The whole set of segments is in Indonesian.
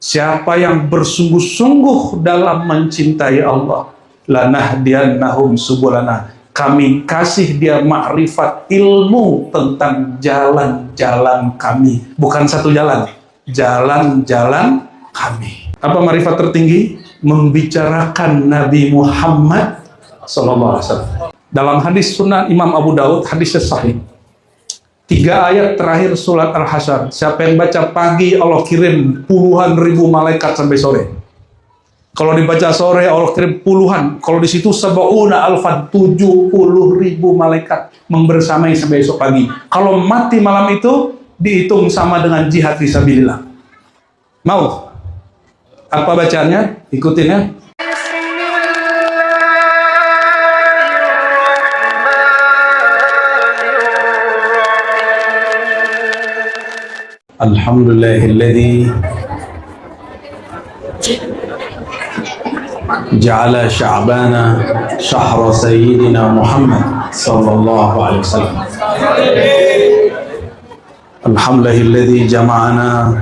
siapa yang bersungguh-sungguh dalam mencintai Allah, lanahdiyannahum subulana, kami kasih dia makrifat ilmu tentang jalan-jalan kami. Bukan satu jalan, jalan-jalan kami. Apa makrifat tertinggi? Membicarakan Nabi Muhammad SAW. Dalam hadis Sunan Imam Abu Daud, hadisnya sahih. 3 ayat terakhir surat Al-Hasyr. Siapa yang baca pagi, Allah kirim puluhan ribu malaikat sampai sore. Kalau dibaca sore, Allah kirim puluhan. Kalau di situ sab'una alfan, 70 ribu malaikat membersamai sampai esok pagi. Kalau mati malam itu, dihitung sama dengan jihad fisabilillah. Mau? Apa bacaannya? Ikutin ya. Alhamdulillahilladzi ja'ala sya'bana syahra sayyidina Muhammad sallallahu alaihi wasallam. Alhamdulillahilladzi jama'ana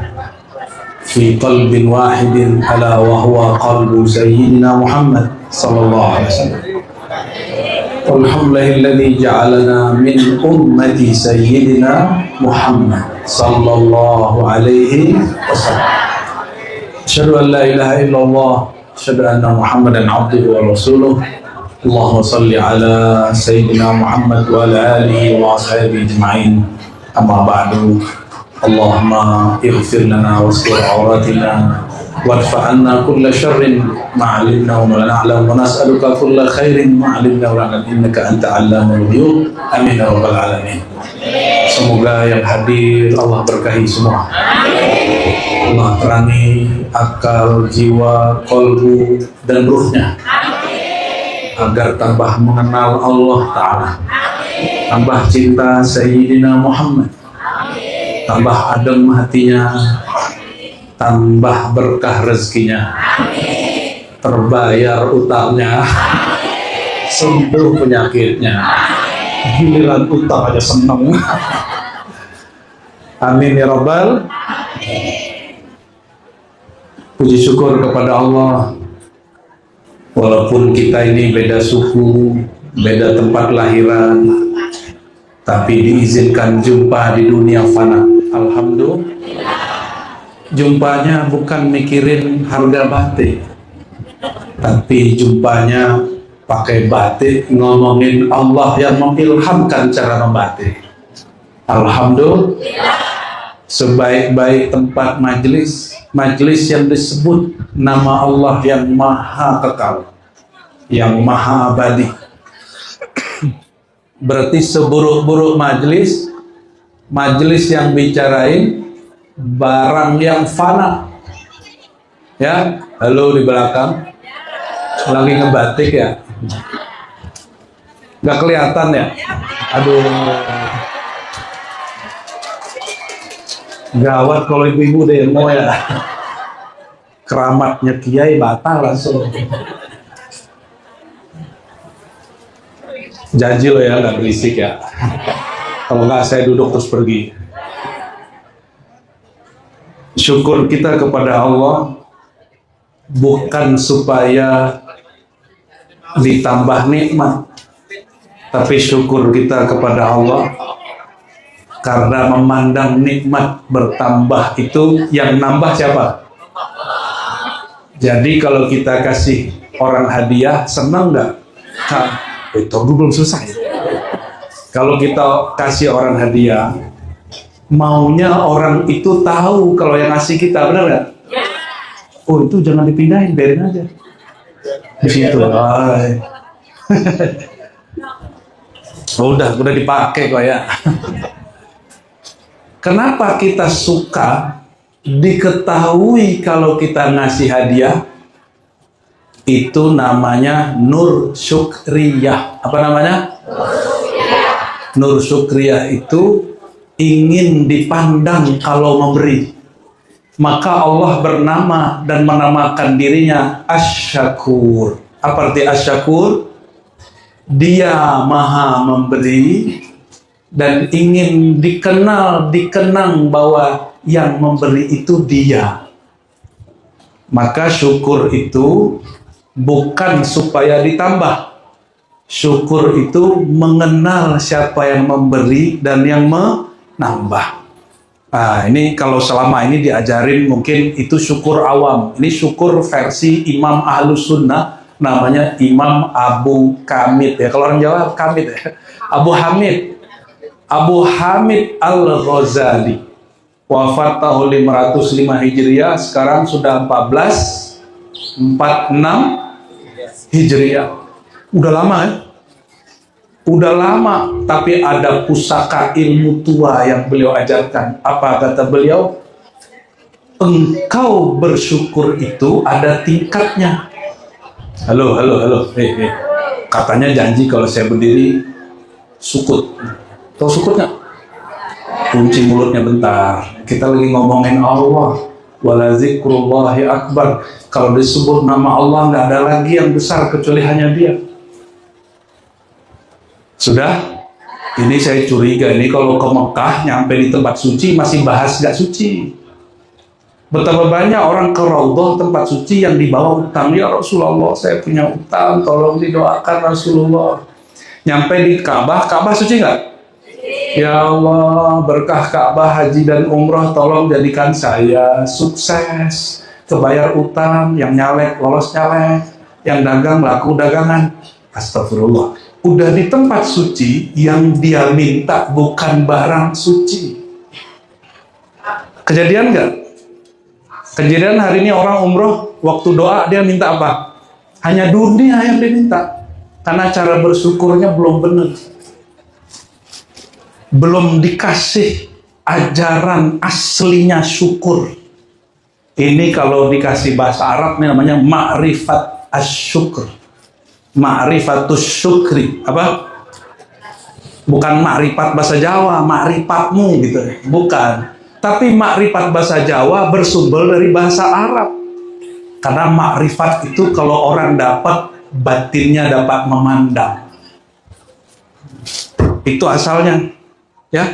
fi qalbin wahidin ala wa huwa qalbu sayyidina Muhammad sallallahu alaihi wasallam. Alhamdulillahilladzi ja'alana min ummati sayyidina Muhammad sallallahu alaihi wasallam. Asyhadu an la ilaha illallah, asyhadu anna Muhammadan abduhu wa rasuluh. Allahumma shalli ala sayyidina Muhammad wa ala alihi wa ashabihi ajma'in. Amma ba'du. Allahumma ighfir lana wastur awratina warfa' anna kulla syarrin ma 'alimna wa ma la na'lam wa nas'aluka kulla khairin ma 'alimna wa la na'lam innaka anta 'allamul ghuyub. Amin ya rabbal alamin. Semoga yang hadir Allah berkahi semua. Allah terangi akal, jiwa, kolbu, dan ruhnya agar tambah mengenal Allah Ta'ala, tambah cinta Sayyidina Muhammad, tambah adem hatinya, tambah berkah rezekinya, terbayar utangnya, sembuh penyakitnya, giliran utang aja seneng. Amin ya rabbal. Puji syukur kepada Allah, walaupun kita ini beda suku, beda tempat lahiran, tapi diizinkan jumpa di dunia fana. Alhamdulillah. Jumpanya bukan mikirin harga batik, tapi jumpanya pakai batik, ngomongin Allah yang mengilhamkan cara membatik. Alhamdulillah. Sebaik-baik tempat majelis, majelis yang disebut nama Allah yang maha kekal, yang maha abadi. Berarti seburuk-buruk majelis, majelis yang bicarain barang yang fana. Ya, halo di belakang lagi ngebatik ya, nggak kelihatan ya. Aduh, gawat kalau ibu-ibu demo ya, keramatnya kiai batal langsung. Janji lo ya, nggak berisik ya. Kalau nggak saya duduk terus pergi. Syukur kita kepada Allah bukan supaya ditambah nikmat, tapi syukur kita kepada Allah karena memandang nikmat bertambah itu yang nambah siapa? Jadi kalau kita kasih orang hadiah, senang nggak? Itu belum selesai. Kalau kita kasih orang hadiah, maunya orang itu tahu kalau yang ngasih kita, benar nggak? Oh itu jangan dipindahin, biarin aja di situ. Udah dipakai kok ya. Kenapa kita suka diketahui kalau kita ngasih hadiah? Itu namanya nur syukriyah. Apa namanya? Nur syukriyah itu ingin dipandang kalau memberi. Maka Allah bernama dan menamakan dirinya Asy-Syakur. Apa arti Asy-Syakur? Dia maha memberi dan ingin dikenang bahwa yang memberi itu dia. Maka syukur itu bukan supaya ditambah. Syukur itu mengenal siapa yang memberi dan yang menambah. Nah, ini kalau selama ini diajarin mungkin itu syukur awam. Ini syukur versi Imam Ahlus Sunnah, namanya Imam Abu Kamid ya. Kalau orang Jawa Kamid ya. Abu Hamid Al-Ghazali. Wafat tahun 505 Hijriah, sekarang sudah 1446 Hijriah. Udah lama ya? Udah lama, tapi ada pusaka ilmu tua yang beliau ajarkan. Apa kata beliau? Engkau bersyukur itu ada tingkatnya. Halo. Katanya janji kalau saya berdiri sukut. Tahu sukut nggak? Kunci mulutnya bentar. Kita lagi ngomongin Allah. Wala zikrullahi akbar. Kalau disebut nama Allah nggak ada lagi yang besar kecuali hanya Dia. Sudah? Ini saya curiga ini kalau ke Mekah nyampe di tempat suci masih bahas nggak suci. Betapa banyak orang ke Raudhah tempat suci yang dibawa utang. Ya Rasulullah, saya punya utang, tolong didoakan Rasulullah. Nyampe di Ka'bah suci nggak? Ya Allah, berkah Ka'bah, haji dan umrah, tolong jadikan saya sukses, kebayar utang, yang nyalek lolos nyalek, yang dagang laku dagangan. Astagfirullah. Udah di tempat suci, yang dia minta bukan barang suci. Kejadian nggak? Kejadian hari ini orang umroh, waktu doa dia minta apa? Hanya dunia yang dia minta. Karena cara bersyukurnya belum benar. Belum dikasih ajaran aslinya syukur. Ini kalau dikasih bahasa Arab ini namanya ma'rifat asyukur. Ma'rifatus syukri. Apa? Bukan ma'rifat bahasa Jawa, ma'rifatmu gitu. Bukan. Tapi ma'rifat bahasa Jawa bersumber dari bahasa Arab. Karena ma'rifat itu kalau orang dapat, batinnya dapat memandang. Itu asalnya. Ya.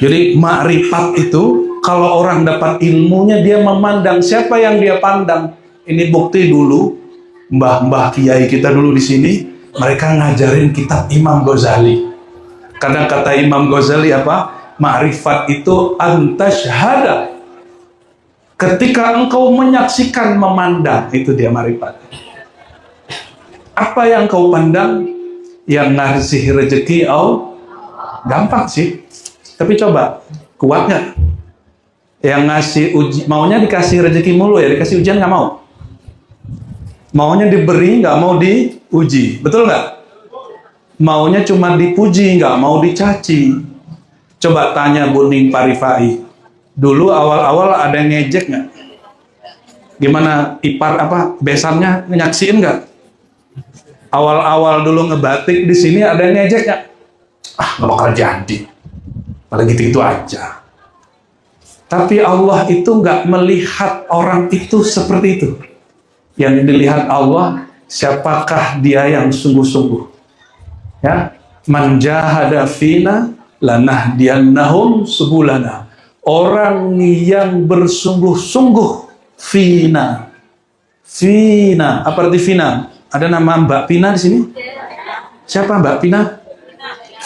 Jadi ma'rifat itu kalau orang dapat ilmunya dia memandang. Siapa yang dia pandang? Ini bukti dulu mbah-mbah kiai kita dulu di sini, mereka ngajarin kitab Imam Ghazali. Karena kata Imam Ghazali apa? Ma'rifat itu antasyhada. Ketika engkau menyaksikan, memandang, itu dia ma'rifat. Apa yang kau pandang? Yang ngasih rezeki gampang sih. Tapi coba, kuat nggak? Yang ngasih maunya dikasih rezeki mulu ya, dikasih ujian nggak mau? Maunya diberi, nggak mau diuji. Betul nggak? Maunya cuma dipuji, nggak mau dicaci. Coba tanya Buning Parifai. Dulu awal-awal ada yang ngejek nggak? Gimana ipar apa besannya, nyaksiin nggak? Awal-awal dulu ngebatik di sini ada yang ngejek nggak? Nggak bakal jadi. Malah gitu-gitu aja. Tapi Allah itu nggak melihat orang itu seperti itu. Yang dilihat Allah, siapakah dia yang sungguh-sungguh? Ya, man jahada fina lanahdiyannahum subulana. Orang yang bersungguh-sungguh fina. Fina, apa arti fina? Ada nama Mbak Pina di sini? Siapa Mbak Pina?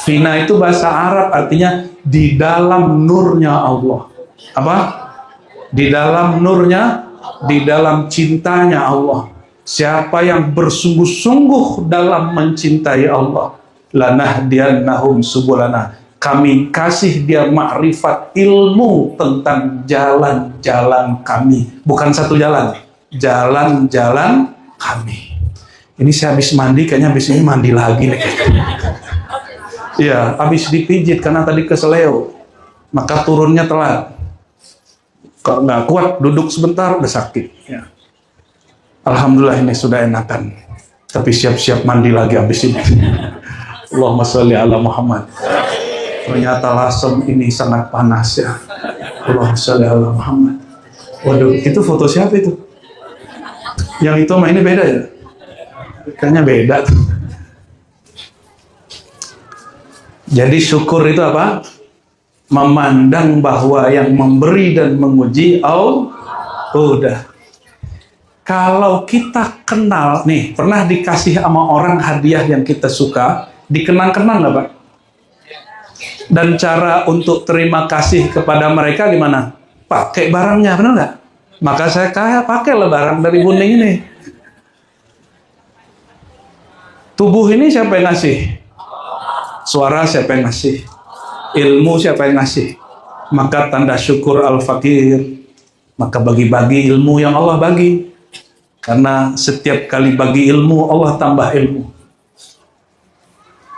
Fina itu bahasa Arab artinya di dalam nurnya Allah. Apa? Di dalam nurnya, di dalam cintanya Allah. Siapa yang bersungguh-sungguh dalam mencintai Allah, lanahdiyannahum subulana. Kami kasih dia makrifat ilmu tentang jalan-jalan kami. Bukan satu jalan, jalan-jalan kami. Ini saya habis mandi, kayaknya habis ini mandi lagi nih. Iya, habis dipijit karena tadi keseleo, maka turunnya telat. Kalau nggak kuat, duduk sebentar udah sakit. Ya. Alhamdulillah ini sudah enakan. Tapi siap-siap mandi lagi habis ini. Allahumma sholli ala Muhammad. Ternyata Lasem ini sangat panas ya. Allahumma sholli ala Muhammad. Waduh, itu foto siapa itu? Yang itu sama ini beda ya? Kayaknya beda tuh. Jadi syukur itu apa? Memandang bahwa yang memberi dan menguji Allah. Udah. Kalau kita kenal, nih, pernah dikasih sama orang hadiah yang kita suka, dikenang-kenang nggak, Pak? Dan cara untuk terima kasih kepada mereka gimana? Pakai barangnya, benar nggak? Maka saya pakailah barang dari Buning ini. Tubuh ini siapa yang ngasih? Suara siapa yang ngasih? Ilmu siapa yang ngasih? Maka tanda syukur al-fakir. Maka bagi-bagi ilmu yang Allah bagi. Karena setiap kali bagi ilmu, Allah tambah ilmu.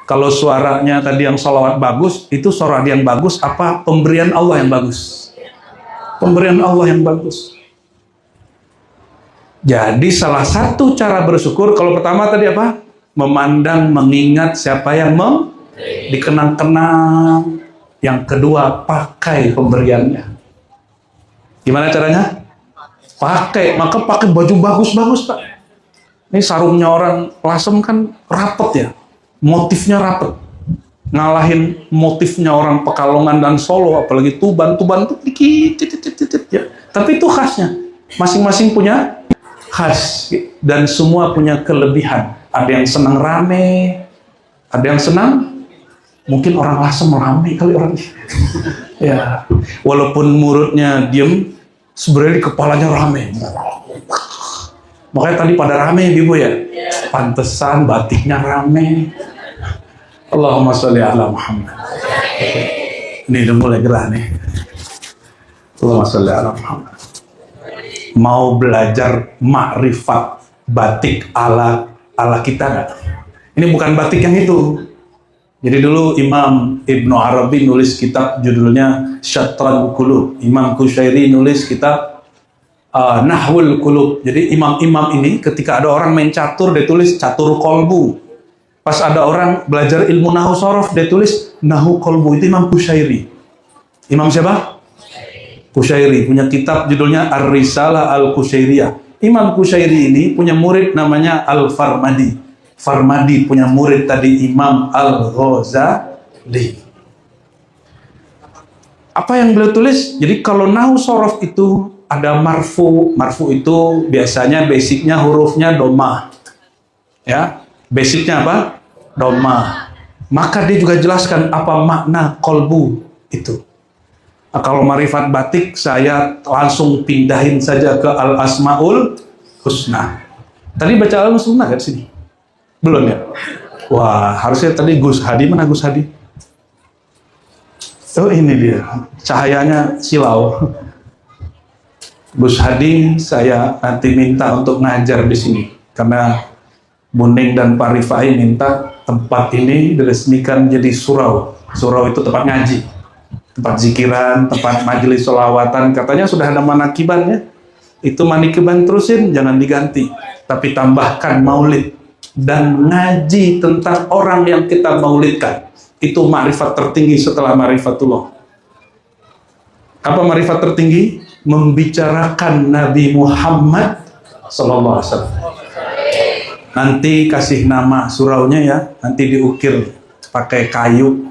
Kalau suaranya tadi yang sholawat bagus, itu suara yang bagus, apa pemberian Allah yang bagus? Pemberian Allah yang bagus. Jadi salah satu cara bersyukur, kalau pertama tadi apa? Memandang, mengingat siapa yang dikenang-kenang. Yang kedua, pakai pemberiannya. Gimana caranya? Pakai, maka pakai baju bagus-bagus, Pak. Ini sarungnya orang Lasem kan rapet ya, motifnya rapet. Ngalahin motifnya orang Pekalongan dan Solo, apalagi Tuban tuh dikit, ya. Tapi itu khasnya. Masing-masing punya khas dan semua punya kelebihan. Ada yang senang rame, ada yang senang mungkin orang Lasem rame kali orang. Ya, walaupun mulutnya diem, sebenarnya di kepalanya rame. Makanya tadi pada rame Ibu ya. Pantesan batiknya rame. Allahumma sholli ala Muhammad. Ini udah mulai gerah nih. Allahumma sholli ala Muhammad. Mau belajar makrifat batik ala kita nggak? Ini bukan batik yang itu. Jadi dulu Imam Ibnu Arabi nulis kitab judulnya Syatrul Qulub. Imam Qushairi nulis kitab Nahwul Qulub. Jadi imam-imam ini ketika ada orang main catur, dia tulis catur kolbu. Pas ada orang belajar ilmu Nahu Sorof, dia tulis Nahu Kolbu. Itu Imam Qushairi. Imam siapa? Qushairi. Punya kitab judulnya Ar-Risalah Al-Qushairiyah. Imam Qushairi ini punya murid namanya Al-Farmadi. Farmadi punya murid tadi Imam Al-Ghazali. Apa yang beliau tulis? Jadi kalau Nahu Sorof itu ada marfu. Marfu itu biasanya basicnya hurufnya domah. Ya, basicnya apa? Domah. Maka dia juga jelaskan apa makna kolbu itu. Nah, kalau marifat batik saya langsung pindahin saja ke Al-Asmaul Husna. Tadi baca Al-Asmaul Husna kan sini? Belum ya? Wah, harusnya tadi Gus Hadi. Mana Gus Hadi? Oh, ini dia. Cahayanya silau. Gus Hadi saya nanti minta untuk ngajar di sini. Karena Buning dan Pak Rifai minta tempat ini diresmikan jadi surau. Surau itu tempat ngaji. Tempat zikiran, tempat majelis sholawatan. Katanya sudah ada manakibannya. Itu manakiban terusin, jangan diganti. Tapi tambahkan maulid. Dan ngaji tentang orang yang kita maulidkan. Itu ma'rifat tertinggi setelah ma'rifatullah. Apa ma'rifat tertinggi? Membicarakan Nabi Muhammad sallallahu alaihi wasallam. Nanti kasih nama suraunya ya, nanti diukir pakai kayu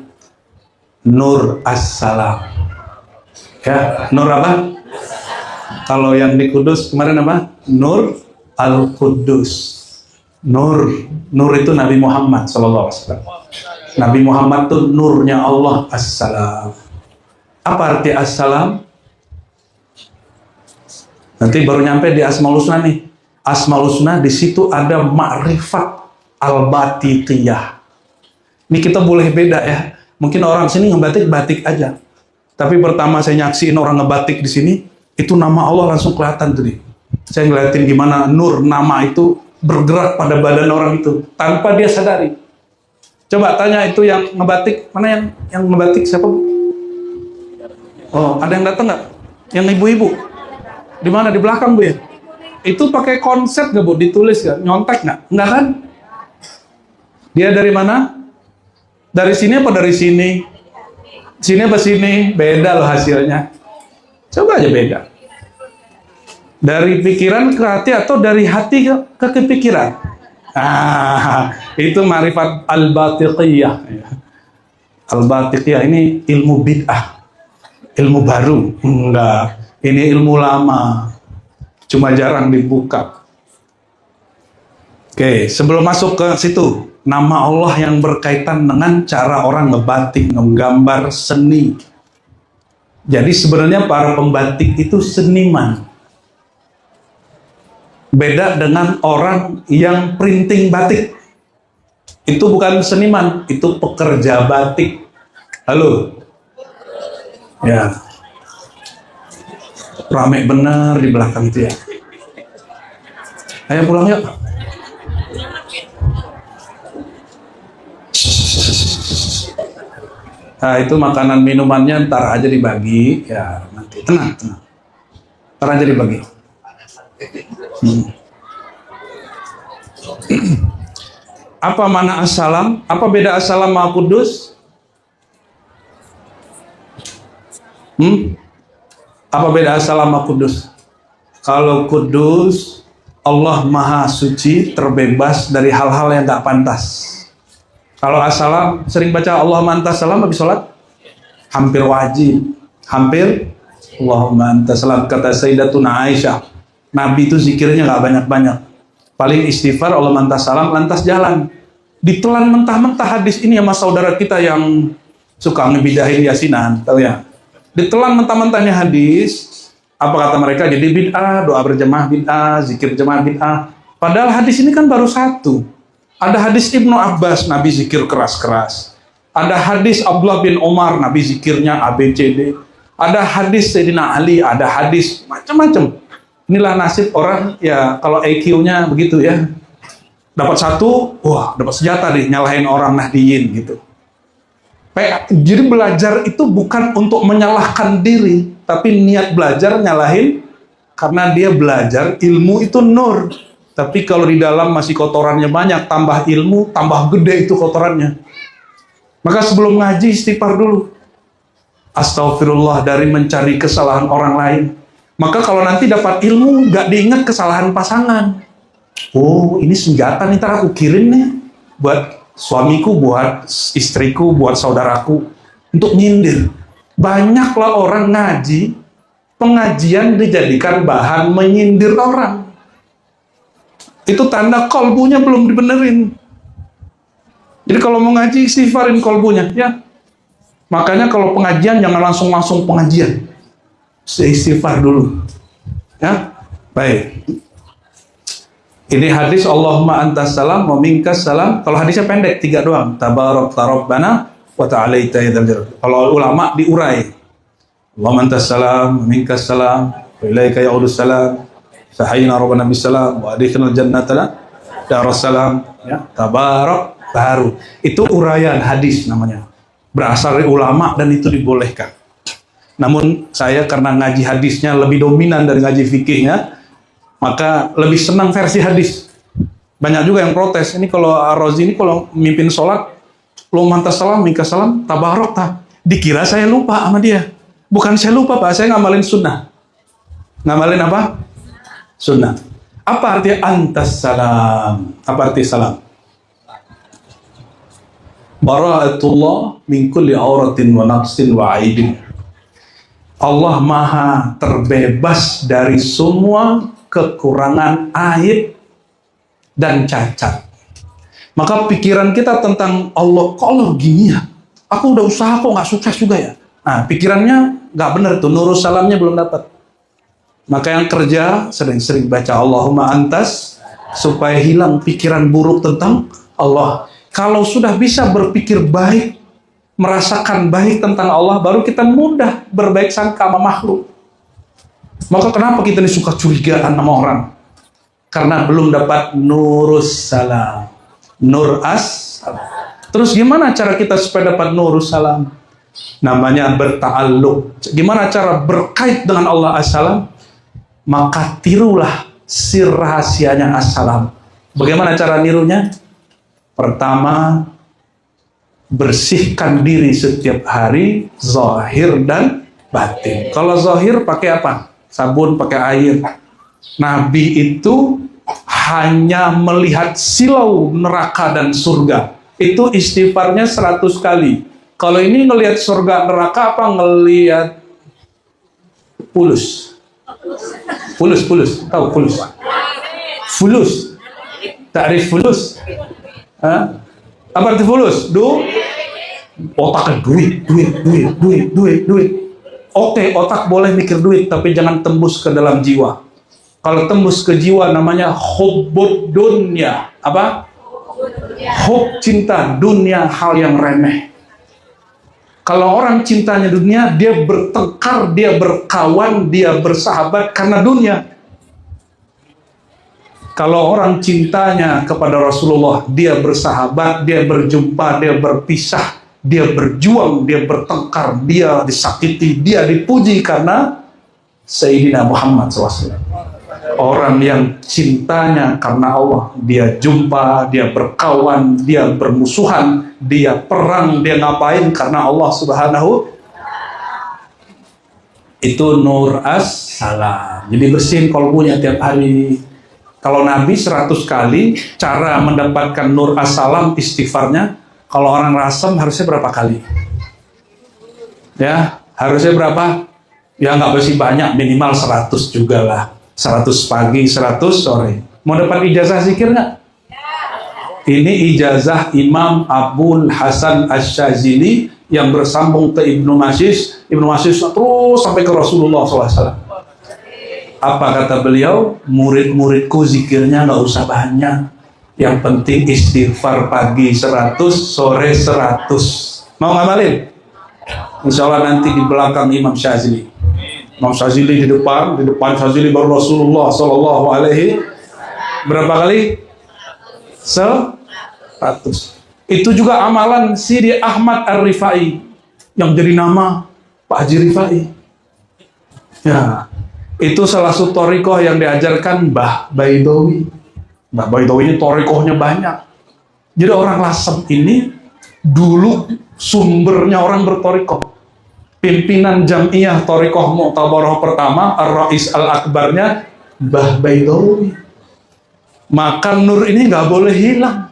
Nur As-Salam. Ya, Nur apa? Kalau yang di Kudus kemarin apa? Nur Al-Qudus. Nur itu Nabi Muhammad sallallahu alaihi wasallam. Nabi Muhammad itu nurnya Allah As-Salam. Apa arti As-Salam? Nanti baru nyampe di Asmaul Husna nih. Asmaul Husna di situ ada ma'rifat al-batiqiyah. Ini kita boleh beda ya. Mungkin orang sini ngebatik batik aja. Tapi pertama saya nyaksiin orang ngebatik di sini, itu nama Allah langsung kelihatan tuh nih. Saya ngeliatin gimana nur nama itu bergerak pada badan orang itu tanpa dia sadari. Coba tanya itu yang ngebatik, mana yang ngebatik siapa? Oh, ada yang datang nggak? Yang ibu-ibu? Di mana? Di belakang Bu ya? Itu pakai konsep nggak Bu? Ditulis nggak? Nyontek nggak? Nggak kan? Dia dari mana? Dari sini apa dari sini? Sini apa sini? Beda loh hasilnya. Coba aja beda. Dari pikiran ke hati atau dari hati ke kepikiran? Itu ma'rifat al-batiqiyah. Al-batiqiyah ini ilmu bid'ah. Ilmu baru. Enggak. Ini ilmu lama. Cuma jarang dibuka. Oke, sebelum masuk ke situ, nama Allah yang berkaitan dengan cara orang ngebatik, menggambar seni. Jadi sebenarnya para pembatik itu seniman. Beda dengan orang yang printing batik. Itu bukan seniman, itu pekerja batik. Halo? Ya. Rame bener di belakang itu ya. Ayo pulang yuk. Nah, itu makanan minumannya ntar aja dibagi ya, nanti tenang ntar aja dibagi. Apa mana assalam? Apa beda assalam sama kudus? Apa beda assalam sama kudus? Kalau kudus, Allah maha suci, terbebas dari hal-hal yang gak pantas. Kalau assalam, sering baca Allahumma antas salam habis sholat? Hampir wajib. Hampir Allahumma antas salam. Kata Sayyidatuna Aisyah, Nabi itu zikirnya gak banyak-banyak. Paling istighfar, Allahumma antas salam, lantas jalan. Ditelan mentah-mentah hadis ini sama saudara kita yang suka ngebidahin yasinan, tahu ya? Ditelan mentah-mentahnya hadis. Apa kata mereka? Jadi bid'ah, doa berjamaah bid'ah, zikir berjamaah bid'ah. Padahal hadis ini kan baru satu. Ada hadis Ibnu Abbas, Nabi zikir keras-keras. Ada hadis Abdullah bin Umar, Nabi zikirnya ABCD. Ada hadis Sayyidina Ali, ada hadis macam-macam. Inilah nasib orang ya kalau IQ-nya begitu ya. Dapat satu, wah dapat senjata nih, nyalahin orang nahdiyin gitu. Jadi belajar itu bukan untuk menyalahkan diri, tapi niat belajar nyalahin karena dia belajar ilmu itu nur. Tapi kalau di dalam masih kotorannya banyak, tambah ilmu, tambah gede itu kotorannya. Maka sebelum ngaji istighfar dulu. Astagfirullah dari mencari kesalahan orang lain. Maka kalau nanti dapat ilmu, gak diingat kesalahan pasangan. Oh, ini senjata nih, ntar aku kirim nih. Buat suamiku, buat istriku, buat saudaraku. Untuk nyindir. Banyaklah orang ngaji, pengajian dijadikan bahan menyindir orang. Itu tanda kolbunya belum dibenerin. Jadi kalau mau ngaji, istighfarin kolbunya, ya. Makanya kalau pengajian jangan langsung pengajian. Istighfar dulu. Ya. Baik. Ini hadis Allahumma antas salam wa minkas salam. Kalau hadisnya pendek 3 doang. Tabarak rabbana wa ta'alaita yadzal jalal. Kalau ulama diurai. Allahumma antas salam wa minkas salam wa ilaika ya'udus salam. Sahayna rabbana bisalam wa adkhilnal jannata darussalam, ya. Tabarak baru. Itu uraian hadis namanya. Berasal dari ulama dan itu dibolehkan. Namun saya karena ngaji hadisnya lebih dominan dari ngaji fikihnya, maka lebih senang versi hadis. Banyak juga yang protes. Ini kalau Ar-Razi ini kalau mimpin sholat, Allahumma antas salam, minkas salam, tabarak ta. Dikira saya lupa sama dia. Bukan saya lupa, Pak. Saya ngamalin sunnah. Ngamalin apa? Sunnah. Apa arti antas salam? Apa arti salam? Bara'atullah min kulli auratin wa naqsin wa aibin. Allah maha terbebas dari semua kekurangan, aib dan cacat. Maka pikiran kita tentang Allah, kok Allah gini ya? Aku udah usaha kok nggak sukses juga ya? Nah, pikirannya nggak benar tuh, nurus salamnya belum dapat. Maka yang kerja sering-sering baca Allahumma antas supaya hilang pikiran buruk tentang Allah. Kalau sudah bisa berpikir baik, merasakan baik tentang Allah, baru kita mudah berbaik sangka sama makhluk. Maka kenapa kita ini suka curigaan sama orang? Karena belum dapat nurus salam. Nur as salam. Terus gimana cara kita supaya dapat nurus salam? Namanya berta'alluq. Gimana cara berkait dengan Allah as-salam? Maka tirulah sir rahasianya as-salam. Bagaimana cara nirunya? Pertama, bersihkan diri setiap hari, zahir dan batin. Kalau zahir pakai apa? Sabun, pakai air. Nabi itu hanya melihat silau neraka dan surga. Itu istighfarnya 100 kali. Kalau ini ngelihat surga neraka apa ngelihat fulus? Fulus, tahu fulus? Fulus. Ta'rif fulus? Hah? Apa arti fulus? Otaknya duit. Oke, otak boleh mikir duit, tapi jangan tembus ke dalam jiwa. Kalau tembus ke jiwa namanya hubbud dunya. Apa? Hub, cinta dunia, hal yang remeh. Kalau orang cintanya dunia, dia bertengkar, dia berkawan, dia bersahabat karena dunia. Kalau orang cintanya kepada Rasulullah, dia bersahabat, dia berjumpa, dia berpisah, dia berjuang, dia bertengkar, dia disakiti, dia dipuji karena Sayyidina Muhammad SAW. Orang yang cintanya karena Allah, dia jumpa, dia berkawan, dia bermusuhan, dia perang, dia ngapain karena Allah Subhanahu. Itu nur as-salam. Jadi bersihin kolbunya tiap hari. Kalau Nabi 100 kali, cara mendapatkan nur as-salam istighfarnya, kalau orang rasem harusnya berapa kali? Ya, harusnya berapa? Ya nggak bersih banyak, minimal 100 juga lah. 100 pagi, 100 sore. Mau dapat ijazah zikir nggak? Ini ijazah Imam Abul Hasan Asy-Syadzili yang bersambung ke Ibnu Masyis. Ibnu Masyis terus sampai ke Rasulullah SAW. Apa kata beliau? Murid-muridku zikirnya nggak usah banyak. Yang penting istighfar pagi 100, sore 100. Mau ngamalin? Insya Allah nanti di belakang Imam Syadzili. Imam Syadzili di depan Syadzili baru Rasulullah Sallallahu Alaihi. Berapa kali? 100. Itu juga amalan Sidi Ahmad Ar-Rifai yang jadi nama Pak Haji Rifai. Ya, itu salah satu thariqah yang diajarkan Mbah Baidawi. Mbah Baidawi ini thariqahnya banyak. Jadi orang Lasem ini dulu sumbernya orang berthariqah. Pimpinan Jam'iyah Thariqah Mu'tabarah pertama, Ar-Rais Al-Akbarnya Mbah Baidawi. Maka nur ini nggak boleh hilang.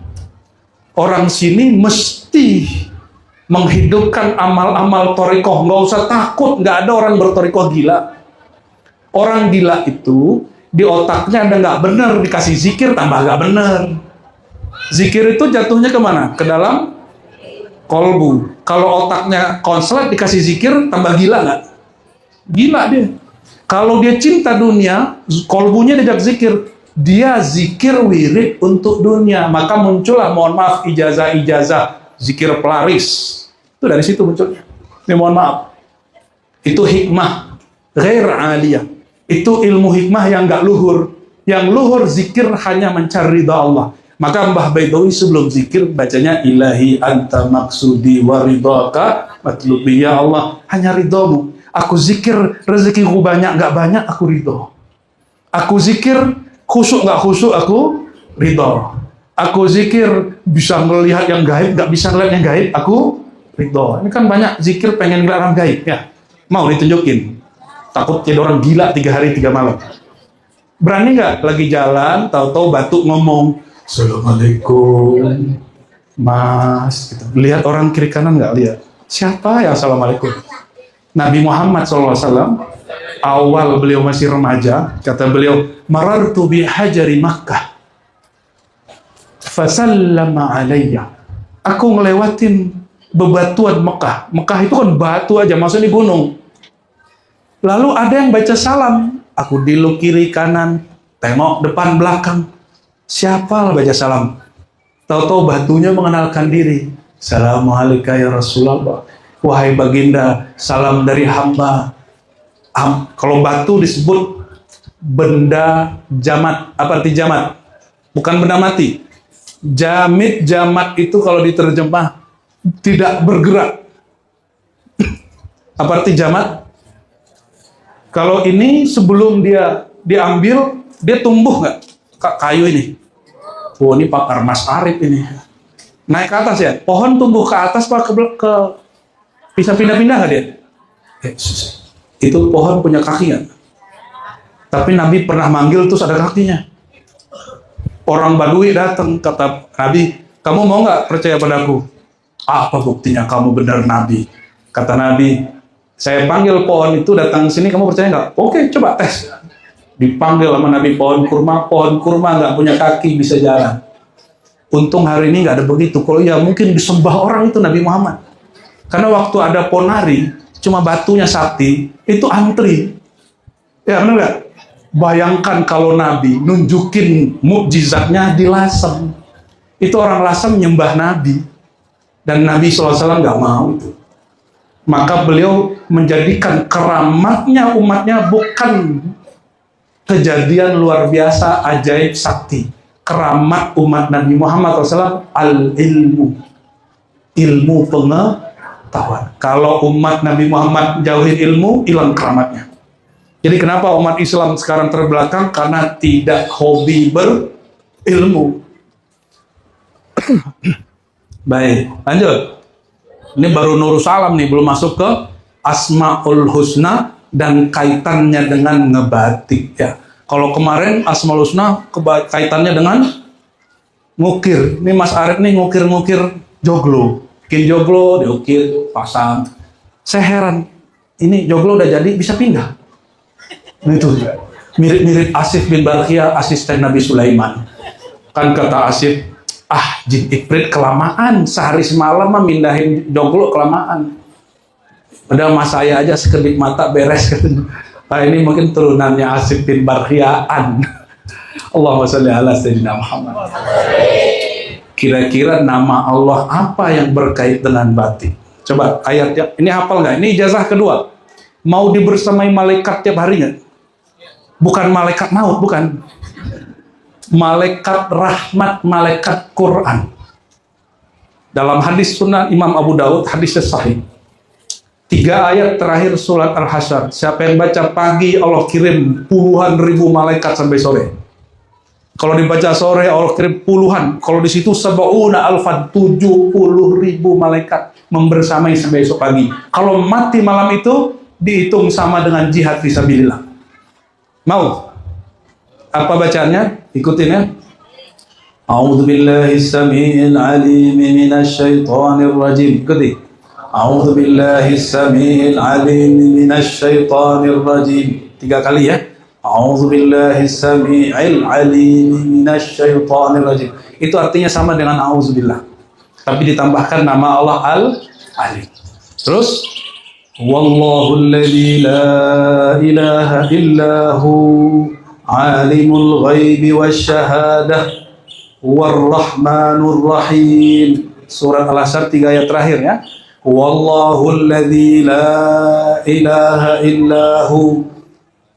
Orang sini mesti menghidupkan amal-amal thariqah. Nggak usah takut, nggak ada orang berthariqah gila. Orang gila itu di otaknya ada nggak benar, dikasih zikir tambah nggak benar. Zikir itu jatuhnya kemana? Ke dalam kolbu. Kalau otaknya konslet dikasih zikir tambah gila nggak? Gila dia. Kalau dia cinta dunia, kolbunya diajak zikir, dia zikir wirid untuk dunia, maka muncullah, mohon maaf, ijazah-ijazah zikir pelaris. Itu dari situ munculnya. Ini mohon maaf. Itu hikmah ghair aliyah. Itu ilmu hikmah yang nggak luhur. Yang luhur zikir hanya mencari ridha Allah. Maka Mbah Baidawi sebelum zikir bacanya ilahi anta maksudi wa ridhaka matlubi, ya Allah hanya ridhamu. Aku zikir rezekiku banyak nggak banyak aku ridho. Aku zikir khusyuk nggak khusyuk aku ridho. Aku zikir bisa melihat yang gaib nggak bisa melihat yang gaib aku ridho. Ini kan banyak zikir pengen ngeliat orang gaib ya. Mau ditunjukin. Takut jadi orang gila 3 hari 3 malam. Berani nggak lagi jalan tahu-tahu batuk ngomong Assalamualaikum Mas gitu. Lihat orang kiri kanan nggak lihat. Siapa ya Assalamualaikum? Nabi Muhammad SAW awal beliau masih remaja, kata beliau, marartu bi hajari Makkah fasallama alayya. Aku ngelewatin bebatuan Mekah. Mekah itu kan batu aja, maksudnya di gunung. Lalu ada yang baca salam. Aku diluk kiri kanan, tengok depan belakang. Siapa baca salam? Tahu-tahu batunya mengenalkan diri. Assalamualaikum ya Rasulullah. Wahai baginda, salam dari hamba. Kalau batu disebut benda jamat. Apa arti jamat? Bukan benda mati. Jamit, jamat itu kalau diterjemah tidak bergerak. Apa arti jamat? Kalau ini sebelum dia diambil, dia tumbuh nggak? Kayu ini. Oh, ini pakar Mas Arif ini. Naik ke atas ya? Pohon tumbuh ke atas pak ke bisa pindah-pindah nggak dia? Itu pohon punya kaki nggak? Tapi Nabi pernah manggil terus ada kakinya. Orang Badui datang, kata Nabi, kamu mau nggak percaya padaku? Apa buktinya kamu benar Nabi? Kata Nabi, saya panggil pohon itu datang sini, kamu percaya nggak? Oke, coba tes. Dipanggil sama Nabi pohon kurma nggak punya kaki bisa jalan. Untung hari ini nggak ada begitu. Kalau ya mungkin disembah orang itu Nabi Muhammad. Karena waktu ada ponari, cuma batunya sakti, itu antri. Ya benar nggak? Bayangkan kalau Nabi nunjukin mukjizatnya di Lasem. Itu orang Lasem nyembah Nabi. Dan Nabi SAW nggak mau itu. Maka beliau menjadikan keramatnya umatnya bukan kejadian luar biasa, ajaib, sakti. Keramat umat Nabi Muhammad SAW al-ilmu, ilmu pengetahuan. Kalau umat Nabi Muhammad jauhin ilmu, hilang keramatnya. Jadi kenapa umat Islam sekarang terbelakang? Karena tidak hobi berilmu. Baik, lanjut. Ini baru Nurul Salam nih, belum masuk ke Asmaul Husna dan kaitannya dengan ngebatik ya. Kalau kemarin Asmaul Husna kaitannya dengan ngukir. Ini Mas Arif nih ngukir-ngukir joglo. Bikin joglo, diukir, pasang. Saya heran, ini joglo udah jadi bisa pindah. Itu mirip-mirip Asif bin Barkhia, asisten Nabi Sulaiman. Kan kata Asif, jin Ifrit kelamaan, sehari semalam mah mindahin joglo kelamaan. Padahal mas saya aja sekedip mata beres. Nah, ini mungkin turunannya Asif bin Barkhiaan. Allahumma sholli ala sayyidina Muhammad. Kira-kira nama Allah apa yang berkait dengan batik? Coba ayatnya, ini hafal nggak? Ini ijazah kedua. Mau dibersamai malaikat tiap hari nggak? Bukan malaikat maut, bukan. Malaikat rahmat, malaikat Quran. Dalam hadis sunnah Imam Abu Daud, hadisnya sahih. 3 ayat terakhir surat Al-Hasyr. Siapa yang baca pagi, Allah kirim puluhan ribu malaikat sampai sore. Kalau dibaca sore, Allah kirim puluhan. Kalau di situ sab'una alfan, 70 ribu malaikat membersamai sampai esok pagi. Kalau mati malam itu, dihitung sama dengan jihad fisabilillah. Mau? Apa bacaannya? Ikutin ya. A'udzu billahi samii'il 'aliim minasy syaithaanir rajiim. Ikuti. A'udzu billahi samii'il 'aliim minasy syaithaanir rajiim. 3 kali ya. A'udzu billahi samii'il 'aliim minasy syaithaanir rajiim. Itu artinya sama dengan a'udzubillah. Tapi ditambahkan nama Allah Al-Alim. Terus Wallahu alladzi la ilaha illahu alimul ghaibi wasyahadah warrahmanur rahim. Surat Al-Hasyr 3 ayat terakhir ya. Wallahu alladzi la ilaha illahu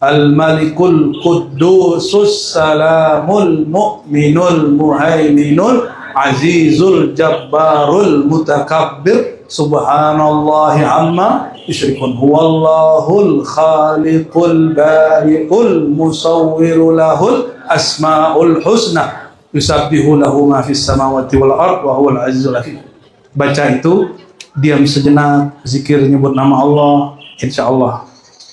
al-malikul quddusus salamul mu'minul muhaiminul azizul jabbarul mutakabbir subhanallahi amma yusyrikun. Huwallahul khaliqul bari'ul musawwiru lahul asmaul husna yusabbihu lahu ma fis samawati wal ard wa huwal azizul hakim. Baca itu, diam sejenak, zikir nyebut nama Allah, insyaallah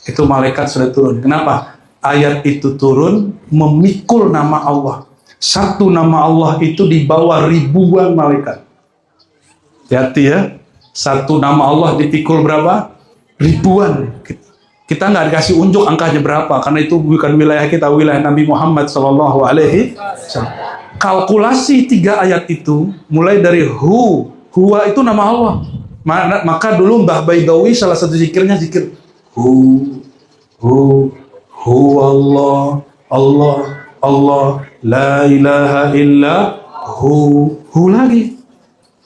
itu malaikat sudah turun. Kenapa? Ayat itu turun memikul nama Allah. Satu nama Allah itu dibawa ribuan malaikat. Hati ya, satu nama Allah dipikul berapa? Ribuan. Kita nggak dikasih unjuk angkanya berapa, karena itu bukan wilayah kita, wilayah Nabi Muhammad SAW. Kalkulasi 3 ayat itu, mulai dari huwa itu nama Allah. Maka dulu Mbah Baidawi salah satu zikirnya zikir Allah, Allah, Allah, la ilaha illa hu lagi.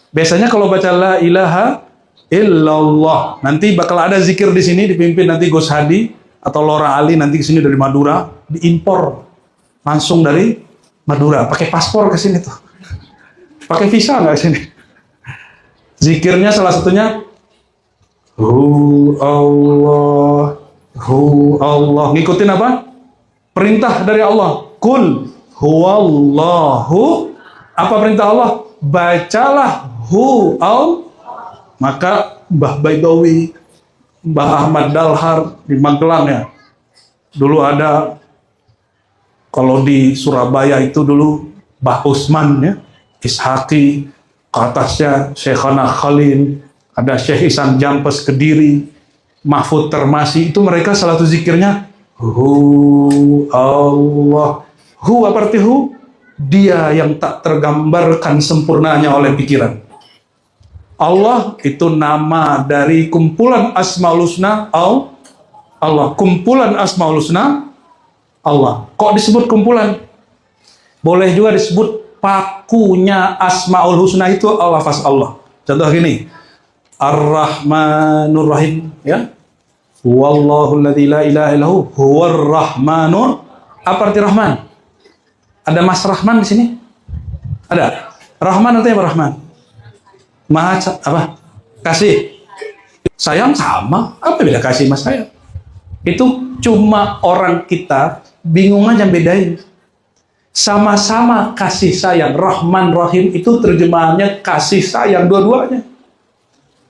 Biasanya kalau baca la ilaha illallah, nanti bakal ada zikir di sini dipimpin nanti Gus Hadi atau Lora Ali nanti ke sini dari Madura, diimpor langsung dari Madura, pakai paspor ke sini tuh. Pakai visa nggak ke sini? Zikirnya salah satunya Allah, ngikutin apa? Perintah dari Allah. Kul huwallahu. Apa perintah Allah? Bacalah Maka Mbah Baidawi, Mbah Ahmad Dalhar di Magelang ya. Dulu ada, kalau di Surabaya itu dulu Mbah Usman ya, Ishaqi, ke atasnya Syekhana Khalil, ada Syekh Isan Jampes Kediri, Mahfud Termasi, itu mereka salah satu zikirnya Hu Allah. Hu apa arti hu? Dia yang tak tergambarkan sempurnanya oleh pikiran. Allah itu nama dari kumpulan Asmaul Husna Allah. Kumpulan Asmaul Husna Allah. Kok disebut kumpulan? Boleh juga disebut pakunya Asmaul Husna itu lafaz Allah. Contoh gini, Ar-Rahmanur Rahim, ya. Wallahu alladzi la ilaha illahu huwar rahmanur. Apa arti Rahman? Ada Mas Rahman di sini? Ada. Rahman artinya apa Rahman? Maha apa? Kasih. Sayang sama. Apa beda kasih mas sayang? Itu cuma orang kita bingung aja bedain. Sama-sama kasih sayang. Rahman Rahim itu terjemahannya kasih sayang dua-duanya.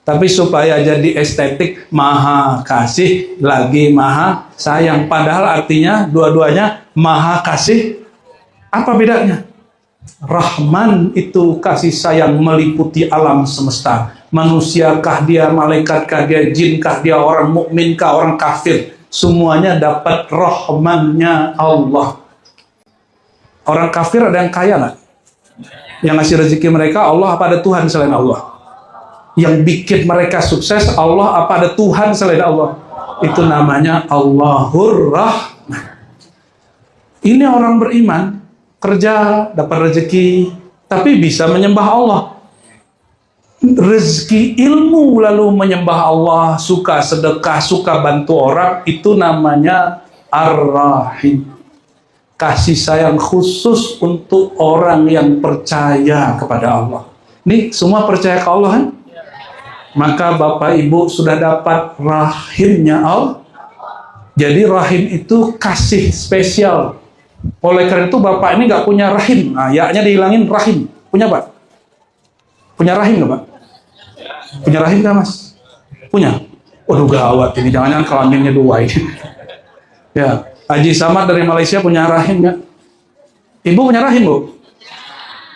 Tapi supaya jadi estetik, maha kasih lagi maha sayang. Padahal artinya dua-duanya maha kasih. Apa bedanya? Rahman itu kasih sayang meliputi alam semesta. Manusiakah dia, malaikatkah dia, jinkah dia, orang mukminkah, orang kafir. Semuanya dapat rahmannya Allah. Orang kafir ada yang kaya nggak? Yang ngasih rezeki mereka Allah apa ada Tuhan selain Allah? Yang bikin mereka sukses Allah apa ada Tuhan selain Allah? Itu namanya Allahur Rahman. Ini orang beriman, kerja, dapat rezeki, tapi bisa menyembah Allah. Rezeki ilmu lalu menyembah Allah, suka sedekah, suka bantu orang, itu namanya Ar-Rahim. Kasih sayang khusus untuk orang yang percaya kepada Allah. Ini semua percaya ke Allah kan? Maka Bapak Ibu sudah dapat rahimnya Allah. Jadi rahim itu kasih spesial. Oleh karena itu Bapak ini nggak punya rahim. Nah, ya-nya dihilangin rahim. Punya Pak? Punya rahim nggak Pak? Punya rahim nggak Mas? Punya? Waduh gawat ini. Jangan-jangan kelaminnya dua ini. Ya, Haji Samad dari Malaysia punya rahim nggak? Ibu punya rahim Bu?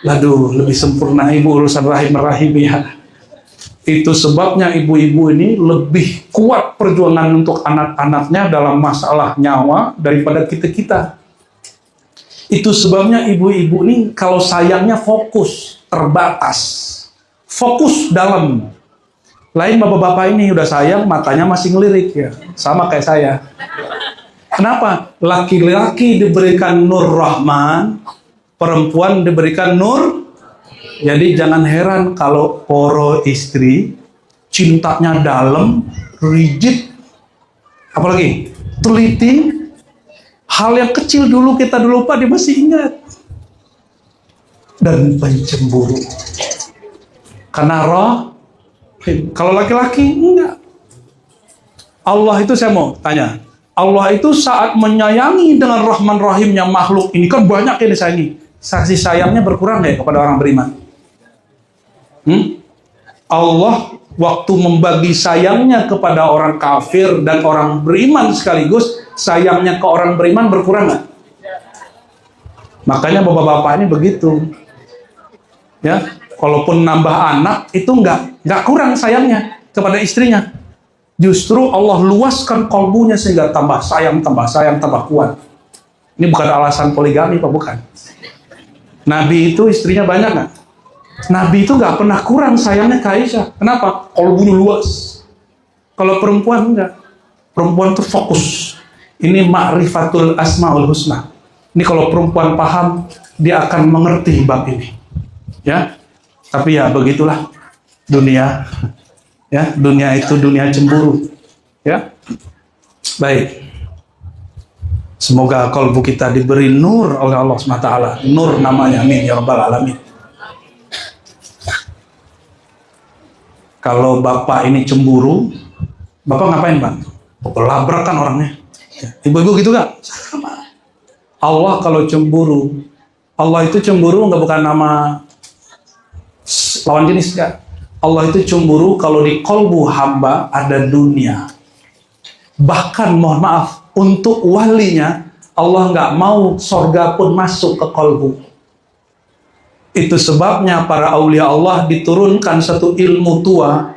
Laduh, lebih sempurna Ibu urusan rahim-rahim ya. Itu sebabnya ibu-ibu ini lebih kuat perjuangan untuk anak-anaknya dalam masalah nyawa daripada kita-kita. Itu sebabnya ibu-ibu ini kalau sayangnya fokus, terbatas. Fokus dalam. Lain bapak-bapak ini udah sayang, matanya masih ngelirik ya. Sama kayak saya. Kenapa? Laki-laki diberikan nur Rahman, perempuan diberikan nur. Jadi jangan heran kalau poro istri cintanya dalam, rigid, apalagi teliti. Hal yang kecil dulu kita lupa dia masih ingat. Dan pencemburu. Karena roh, kalau laki-laki enggak. Allah itu saya mau tanya. Allah itu saat menyayangi dengan Rahman Rahimnya makhluk ini kan banyak yang disayangi. Kasih sayangnya berkurang ya kepada orang beriman. Allah waktu membagi sayangnya kepada orang kafir dan orang beriman sekaligus, sayangnya ke orang beriman berkurang nggak? Makanya bapak-bapak ini begitu, ya. Kalaupun nambah anak itu nggak kurang sayangnya kepada istrinya. Justru Allah luaskan kalbunya sehingga tambah sayang, tambah kuat. Ini bukan alasan poligami, Pak, bukan. Nabi itu istrinya banyak nggak? Nabi itu nggak pernah kurang sayangnya ke Aisyah. Kenapa? Kalbunya luas. Kalau perempuan enggak. Perempuan itu fokus. Ini ma'rifatul asmaul husna. Ini kalau perempuan paham, dia akan mengerti bab ini. Ya. Tapi ya begitulah dunia. Ya, dunia itu dunia cemburu. Ya. Baik. Semoga kalbu kita diberi nur oleh Allah SWT. Nur namanya, amin ya rabbal alamin. Kalau bapak ini cemburu, bapak ngapain Pak? Labrak kan orangnya. Ibu-ibu gitu gak? Sama. Allah kalau cemburu, Allah itu cemburu nggak bukan nama lawan jenis gak? Allah itu cemburu kalau di kolbu hamba ada dunia. Bahkan mohon maaf, untuk walinya Allah nggak mau sorga pun masuk ke kolbu. Itu sebabnya para aulia Allah diturunkan satu ilmu tua.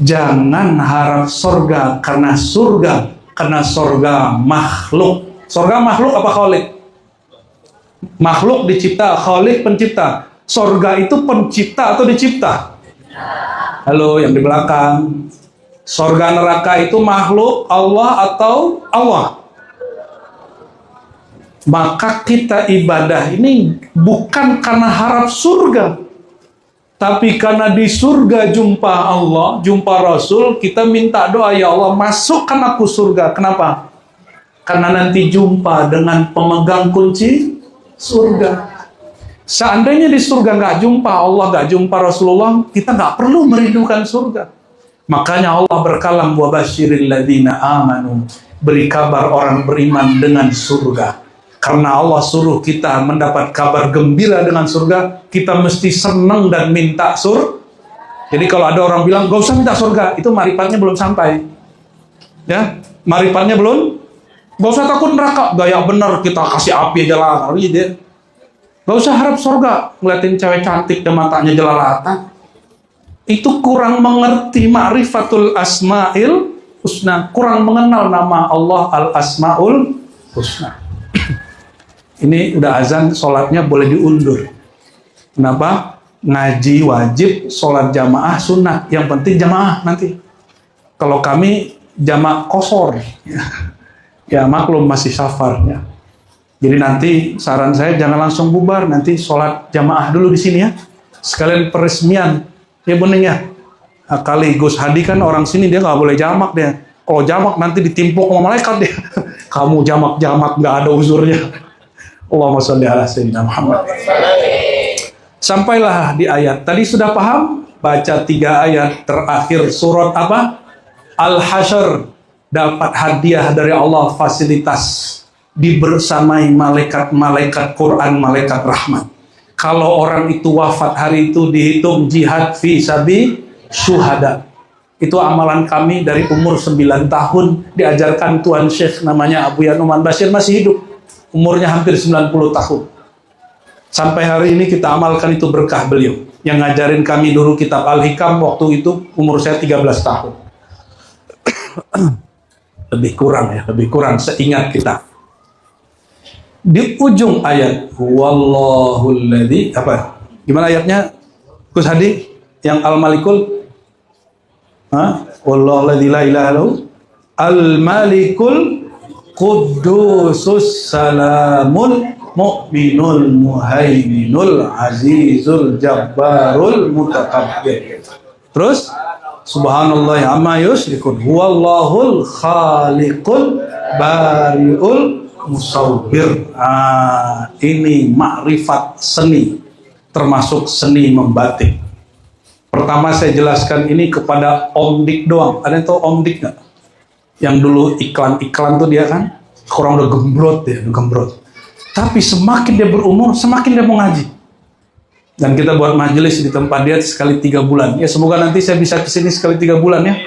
Jangan harap surga, karena surga Karena surga makhluk. Surga makhluk apa khalik? Makhluk dicipta, khalik pencipta. Surga itu pencipta atau dicipta? Halo yang di belakang. Surga neraka itu makhluk Allah atau Allah? Maka kita ibadah ini bukan karena harap surga, tapi karena di surga jumpa Allah, jumpa Rasul, kita minta doa, ya Allah masukkan aku surga. Kenapa? Karena nanti jumpa dengan pemegang kunci surga. Seandainya di surga nggak jumpa Allah, nggak jumpa Rasulullah, kita nggak perlu merindukan surga. Makanya Allah berkalam, wa basyiril ladzina amanu, beri kabar orang beriman dengan surga. Karena Allah suruh kita mendapat kabar gembira dengan surga, kita mesti senang dan minta surga. Jadi kalau ada orang bilang gak usah minta surga, itu marifatnya belum sampai. Ya, marifatnya belum. Gak usah takut neraka, gaya bener kita kasih api aja lah. Gak usah harap surga, ngeliatin cewek cantik dan matanya jelalatan. Itu kurang mengerti ma'rifatul asma'il husna, kurang mengenal nama Allah al-asma'ul husna. Ini udah azan, sholatnya boleh diundur. Kenapa? Ngaji wajib, sholat jamaah sunnah. Yang penting jamaah nanti. Kalau kami jamaah kosor, ya maklum masih safar. Ya. Jadi nanti saran saya jangan langsung bubar, nanti sholat jamaah dulu di sini ya. Sekalian peresmian, ya bening ya. Nah, kali Gus Hadi kan orang sini dia nggak boleh jamak dia. Kalau jamak nanti ditimpuk sama malaikat dia. Kamu jamak nggak ada uzurnya. Allahumma sholli ala sayyidina Muhammad. Sampailah di ayat. Tadi sudah paham? Baca 3 ayat terakhir surat apa? Al-Hasyr. Dapat hadiah dari Allah, fasilitas. Dibersamai malaikat-malaikat Quran, malaikat rahmat. Kalau orang itu wafat hari itu dihitung jihad fi sabi syuhada. Itu amalan kami dari umur 9 tahun. Diajarkan Tuan Syekh namanya Abu Yanuman Bashir, masih hidup. Umurnya hampir 90 tahun. Sampai hari ini kita amalkan, itu berkah beliau. Yang ngajarin kami dulu kitab Al-Hikam waktu itu umur saya 13 tahun. Lebih kurang seingat kita. Di ujung ayat wallahul ladzi apa? Gimana ayatnya? Gus Hadi yang Al-Malikul? Wallahul ladzi la ilaha illallah Al-Malikul Qudusus Salamul Mu'minul Muhaiminul Azizul Jabbarul Mutakabbir. Terus subhanallah amma yusyrikun huwallahul khaliqul bariul musawwir. Ini makrifat seni, termasuk seni membatik. Pertama saya jelaskan ini kepada Om Dik doang. Ada yang tahu Om Dik nggak? Yang dulu iklan tuh dia kan kurang udah gembrot. Tapi semakin dia berumur, semakin dia mau ngaji. Dan kita buat majelis di tempat dia sekali 3 bulan. Ya semoga nanti saya bisa kesini sekali 3 bulan ya.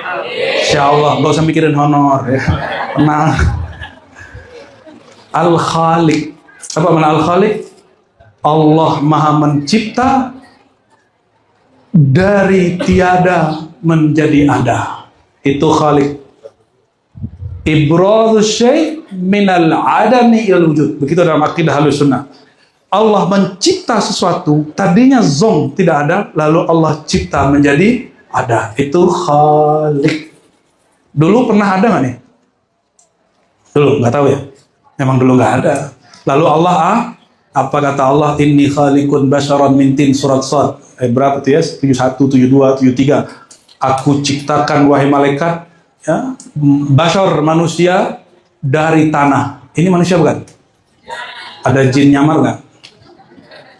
Insya Allah, gak usah mikirin honor ya. Tenang. Al-Khaliq. Apa makna Al-Khaliq? Allah Maha Mencipta dari tiada menjadi ada. Itu Khaliq. Ibradus syai' minal adami ilal wujud. Begitu dalam akidah Ahlussunnah. Allah mencipta sesuatu, tadinya zong tidak ada, lalu Allah cipta menjadi ada. Itu Khaliq. Dulu pernah ada nggak nih? Dulu nggak tahu ya. Memang dulu nggak ada. Lalu Allah apa kata Allah? Inni khaliqun basyaran min tin, surat Shad. Berapa tuh ya? 71, 72, 73. Aku ciptakan wahai malaikat, ya, basyar manusia dari tanah. Ini manusia bukan? Ada jin nyamar nggak?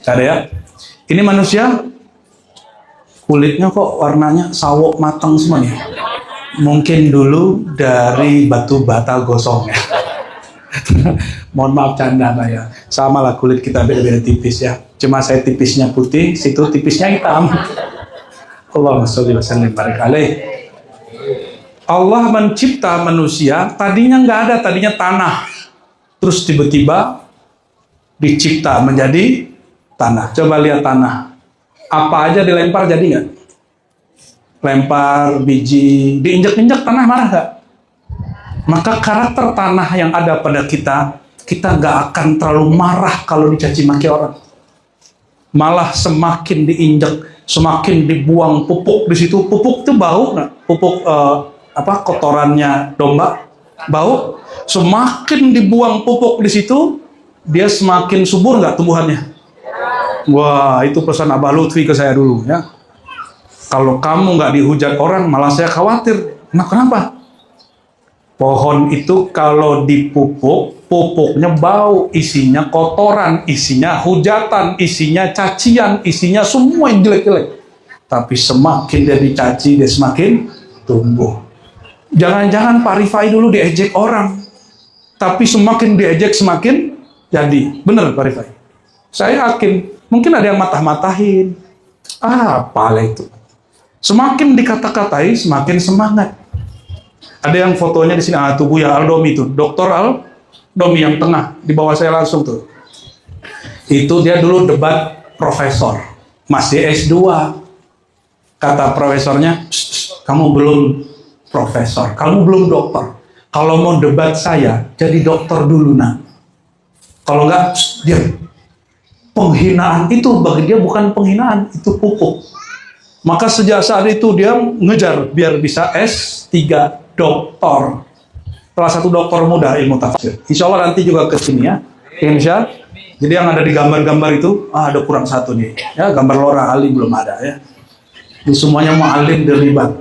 Nggak ada ya? Ini manusia, kulitnya kok warnanya sawok matang semua nih. Mungkin dulu dari batu bata gosong ya. Mohon maaf canda Pak ya. Sama lah kulit kita beda-beda tipis ya. Cuma saya tipisnya putih, situ tipisnya hitam. Allahumma sholli wa sallim barik alaih. Allah mencipta manusia, tadinya nggak ada, tadinya tanah. Terus tiba-tiba dicipta menjadi tanah. Coba lihat tanah. Apa aja dilempar jadi nggak? Lempar biji, diinjak-injak tanah marah nggak? Maka karakter tanah yang ada pada kita nggak akan terlalu marah kalau dicaci maki orang. Malah semakin diinjak, semakin dibuang pupuk di situ. Pupuk itu bau nggak? Pupuk kotorannya domba bau. Semakin dibuang pupuk di situ, dia semakin subur nggak tumbuhannya? Wah, itu pesan Abah Lutfi ke saya dulu ya. Kalau kamu nggak dihujat orang, malah saya khawatir. Nah, kenapa? Pohon itu kalau dipupuk, pupuknya bau, isinya kotoran, isinya hujatan, isinya cacian, isinya semua yang jelek-jelek. Tapi semakin dia dicaci, dia semakin tumbuh. Jangan-jangan Pak Rifai dulu diejek orang, tapi semakin diejek semakin jadi. Bener Pak Rifai? Saya yakin, mungkin ada yang matah-matahin. Apalah itu. Semakin dikata-katai, semakin semangat. Ada yang fotonya di sini, tubuh ya Aldomi itu, Dr. Aldomi yang tengah, di bawah saya langsung tuh. Itu dia dulu debat profesor, masih S2. Kata profesornya, kamu belum profesor, kamu belum dokter. Kalau mau debat saya, jadi dokter dulu nak. Kalau enggak, diam. Penghinaan itu bagi dia bukan penghinaan, itu pupuk. Maka sejak saat itu dia ngejar biar bisa S3 doktor. Salah satu doktor muda ilmu tafsir. Insya Allah nanti juga ke sini ya. Insya. Jadi yang ada di gambar-gambar itu, ada kurang satu nih. Ya, gambar Lora Ali belum ada ya. Ini semuanya mu'alim di Riban.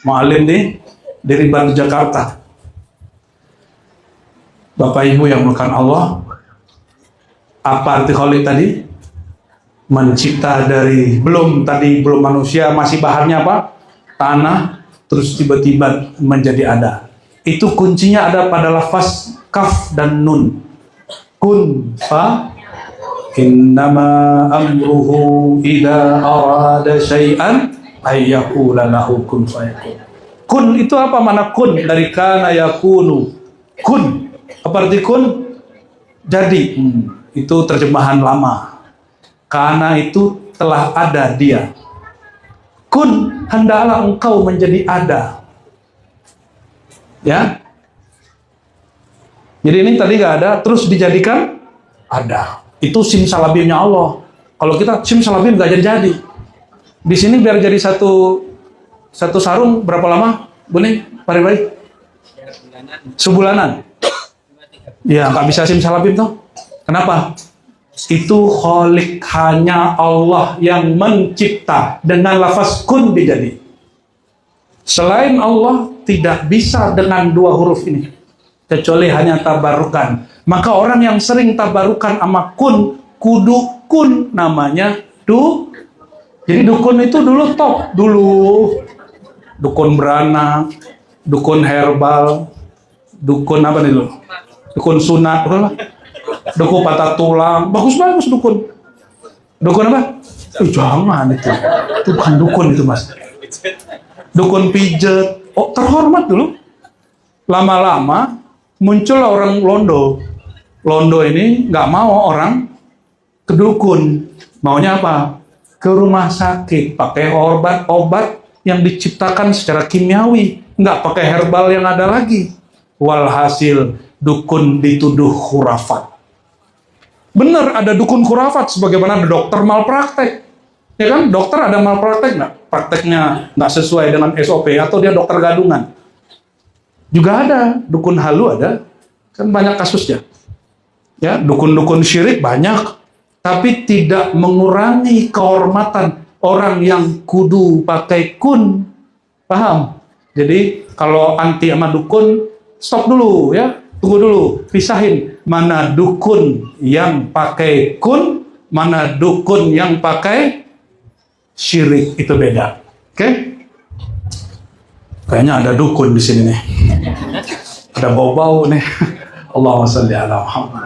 Mu'alim di Riban Jakarta. Bapak Ibu yang melakukan Allah, apa arti Khalik tadi? Mencipta dari belum manusia, masih bahannya apa? Tanah, terus tiba-tiba menjadi ada. Itu kuncinya ada pada lafaz kaf dan nun. Kun fa innama amruhu idza arada syai'an ay yaqula lahu kun fayakun. Kun itu apa makna kun? Dari kana yakunu. Kun. Apa arti kun? Jadi. Itu terjemahan lama. Kana itu telah ada dia. Kun, hendaklah engkau menjadi ada. Ya. Jadi ini tadi gak ada, terus dijadikan ada. Itu simsalabimnya Allah. Kalau kita simsalabim gak jadi-jadi. Di sini biar jadi satu sarung berapa lama? Boleh, Pak Ribai? Sebulanan. Ya, nggak bisa simsalabim toh. Kenapa? Itu Khalik, hanya Allah yang mencipta dengan lafaz kun dijadi. Selain Allah tidak bisa dengan dua huruf ini, kecuali hanya tabarukan. Maka orang yang sering tabarukan sama kun, kudu kun namanya Jadi dukun itu dulu top dulu. Dukun beranak, dukun herbal, dukun apa nih lo? Dukun sunat, dukun patah tulang, bagus dukun. Dukun apa? Jangan itu bukan dukun itu mas. Dukun pijet, terhormat dulu. Lama-lama muncul orang Londo. Londo ini nggak mau orang ke dukun, maunya apa? Ke rumah sakit, pakai obat yang diciptakan secara kimiawi, nggak pakai herbal yang ada lagi. Walhasil dukun dituduh khurafat. Benar ada dukun khurafat, sebagaimana ada dokter malpraktek. Ya kan, dokter ada malpraktek nggak? Prakteknya nggak sesuai dengan SOP, atau dia dokter gadungan. Juga ada, dukun halu ada, kan banyak kasusnya. Ya, dukun-dukun syirik banyak, tapi tidak mengurangi kehormatan orang yang kudu pakai kun. Paham? Jadi kalau anti sama dukun, stop dulu ya. Tunggu dulu, pisahin mana dukun yang pakai kun, mana dukun yang pakai syirik, itu beda. Oke? Kayaknya ada dukun di sini nih. Ada bau-bau nih. Allahumma shalli ala Muhammad.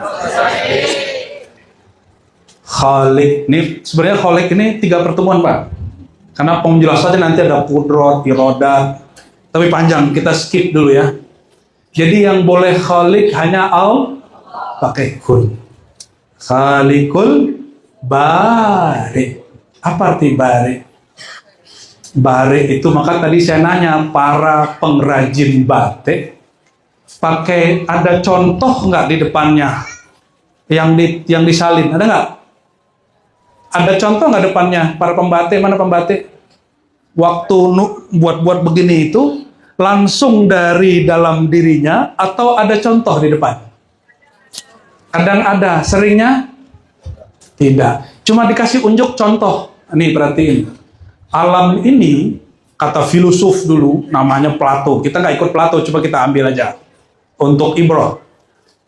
Khalik ini sebenarnya Khalik ini 3 pertemuan Pak. Karena penjelasannya nanti ada kudrat, irodat, tapi panjang, kita skip dulu ya. Jadi yang boleh Khalik hanya pakai kun. Khalikul bari. Apa arti bari? Bari itu, maka tadi saya nanya para pengrajin batik pakai ada contoh nggak di depannya yang disalin? Ada nggak? Ada contoh nggak depannya? Para pembatik, mana pembatik? Waktu buat begini itu langsung dari dalam dirinya atau ada contoh di depan? Kadang ada, seringnya tidak. Cuma dikasih unjuk contoh. Nih perhatiin. Alam ini, kata filosof dulu, namanya Plato. Kita nggak ikut Plato, coba kita ambil aja. Untuk ibrah.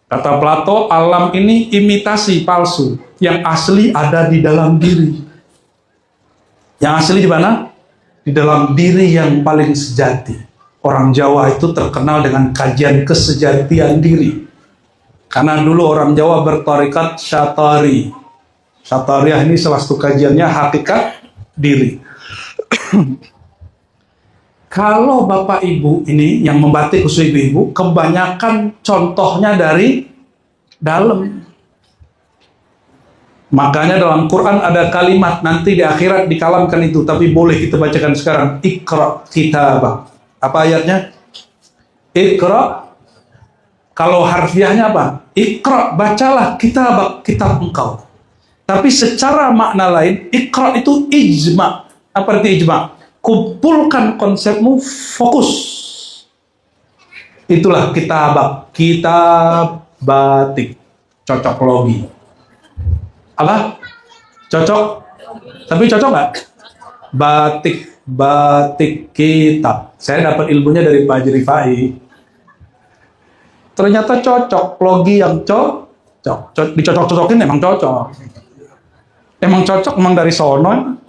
Kata Plato, alam ini imitasi palsu. Yang asli ada di dalam diri. Yang asli di mana? Di dalam diri yang paling sejati. Orang Jawa itu terkenal dengan kajian kesejatian diri. Karena dulu orang Jawa bertarekat Syatari. Syatariyah ini salah satu kajiannya hakikat diri. Kalau Bapak Ibu ini yang membatik khusus ibu-ibu, kebanyakan contohnya dari dalam. Makanya dalam Quran ada kalimat, nanti di akhirat dikalamkan itu, tapi boleh kita bacakan sekarang. Iqra kitabak. Apa ayatnya? Iqra. Kalau harfiahnya apa? Iqra, bacalah kitabak, kitab engkau. Tapi secara makna lain, Iqra itu ijma. Apa arti ijma? Kumpulkan konsepmu, fokus. Itulah kitabak, kitab batik, cocok logi. Apa? Cocok? Tapi cocok nggak? Batik kitab. Saya dapat ilmunya dari Pak Haji Rifai. Ternyata cocok, logi yang cocok. Dicocok-cocokin emang cocok. Emang cocok, emang dari sono.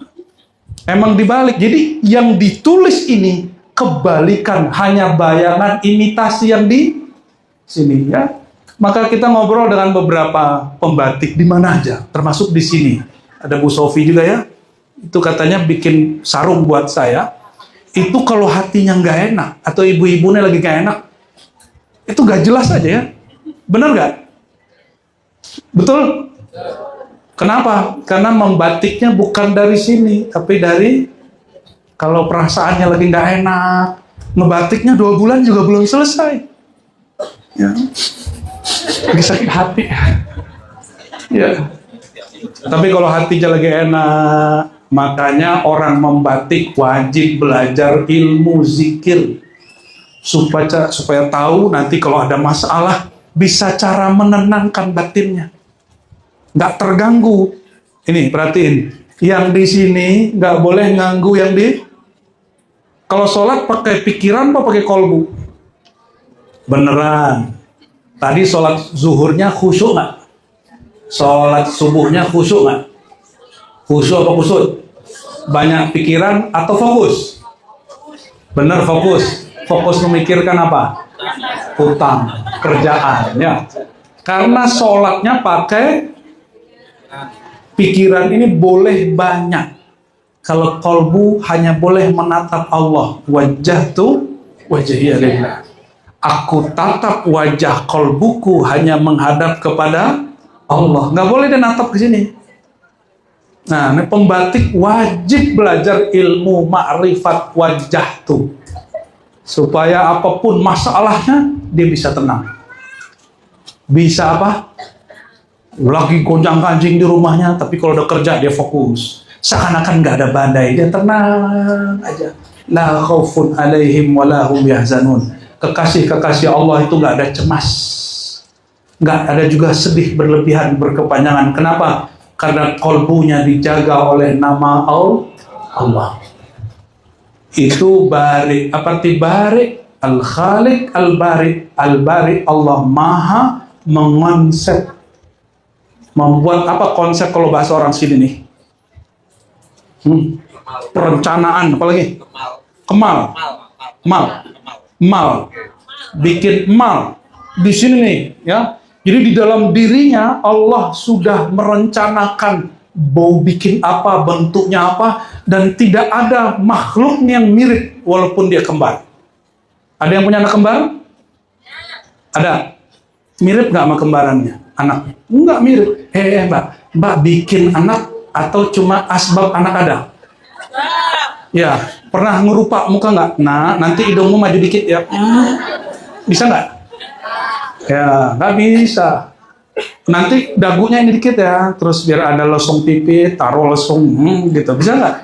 Emang dibalik. Jadi yang ditulis ini kebalikan, hanya bayangan imitasi yang di sini ya. Maka kita ngobrol dengan beberapa pembatik di mana aja, termasuk di sini. Ada Bu Sofi juga ya. Itu katanya bikin sarung buat saya. Itu kalau hatinya nggak enak atau ibu-ibunya lagi nggak enak, itu nggak jelas aja ya. Benar nggak? Betul? Kenapa? Karena membatiknya bukan dari sini, tapi dari kalau perasaannya lagi nggak enak, ngebatiknya 2 bulan juga belum selesai. Ya. Lagi sakit hati. Ya. Tapi kalau hatinya lagi enak, makanya orang membatik wajib belajar ilmu zikir supaya tahu nanti kalau ada masalah bisa cara menenangkan batinnya, nggak terganggu. Ini perhatiin, yang di sini nggak boleh ganggu yang di. Kalau sholat pakai pikiran apa pakai kolbu? Beneran. Tadi sholat zuhurnya khusyuk nggak? Sholat subuhnya khusyuk nggak? Khusyuk apa khusyuk? Banyak pikiran atau fokus? Bener fokus. Fokus memikirkan apa? Utang, kerjaan ya. Karena sholatnya pakai pikiran ini boleh banyak. Kalau kolbu hanya boleh menatap Allah. Wajjahtu wajhiya lillah. Aku tatap wajah kolbuku hanya menghadap kepada Allah. Nggak boleh dia natap ke sini. Nah, ini pembatik wajib belajar ilmu ma'rifat wajah tuh. Supaya apapun masalahnya, dia bisa tenang. Bisa apa? Lagi gonjang-ganjing di rumahnya, tapi kalau udah kerja dia fokus. Seakan-akan nggak ada badai, dia tenang aja. La khaufun alaihim wa la hum yahzanun. Kekasih-kekasih Allah itu nggak ada cemas. Nggak ada juga sedih berlebihan, berkepanjangan. Kenapa? Karena kolbunya dijaga oleh nama Allah. Itu bari. Apa arti bari? Al-Khaliq, Al-Bari. Al-Bari, Allah Maha mengonsep. Membuat apa konsep kalau bahasa orang sini nih? Perencanaan, apalagi? Kemal. Mal. Bikin mal. Di sini nih, ya. Jadi di dalam dirinya Allah sudah merencanakan mau bikin apa, bentuknya apa, dan tidak ada makhluk yang mirip walaupun dia kembar. Ada yang punya anak kembar? Ada. Mirip nggak sama kembarannya? Anak? Nggak mirip. Mbak bikin anak atau cuma asbab anak ada? Ya, pernah ngerupa muka nggak? Nah, nanti hidungmu maju dikit ya. Bisa nggak? Ya, nggak bisa. Nanti dagunya ini dikit ya, terus biar ada lesung pipi, taruh lesung, gitu. Bisa nggak?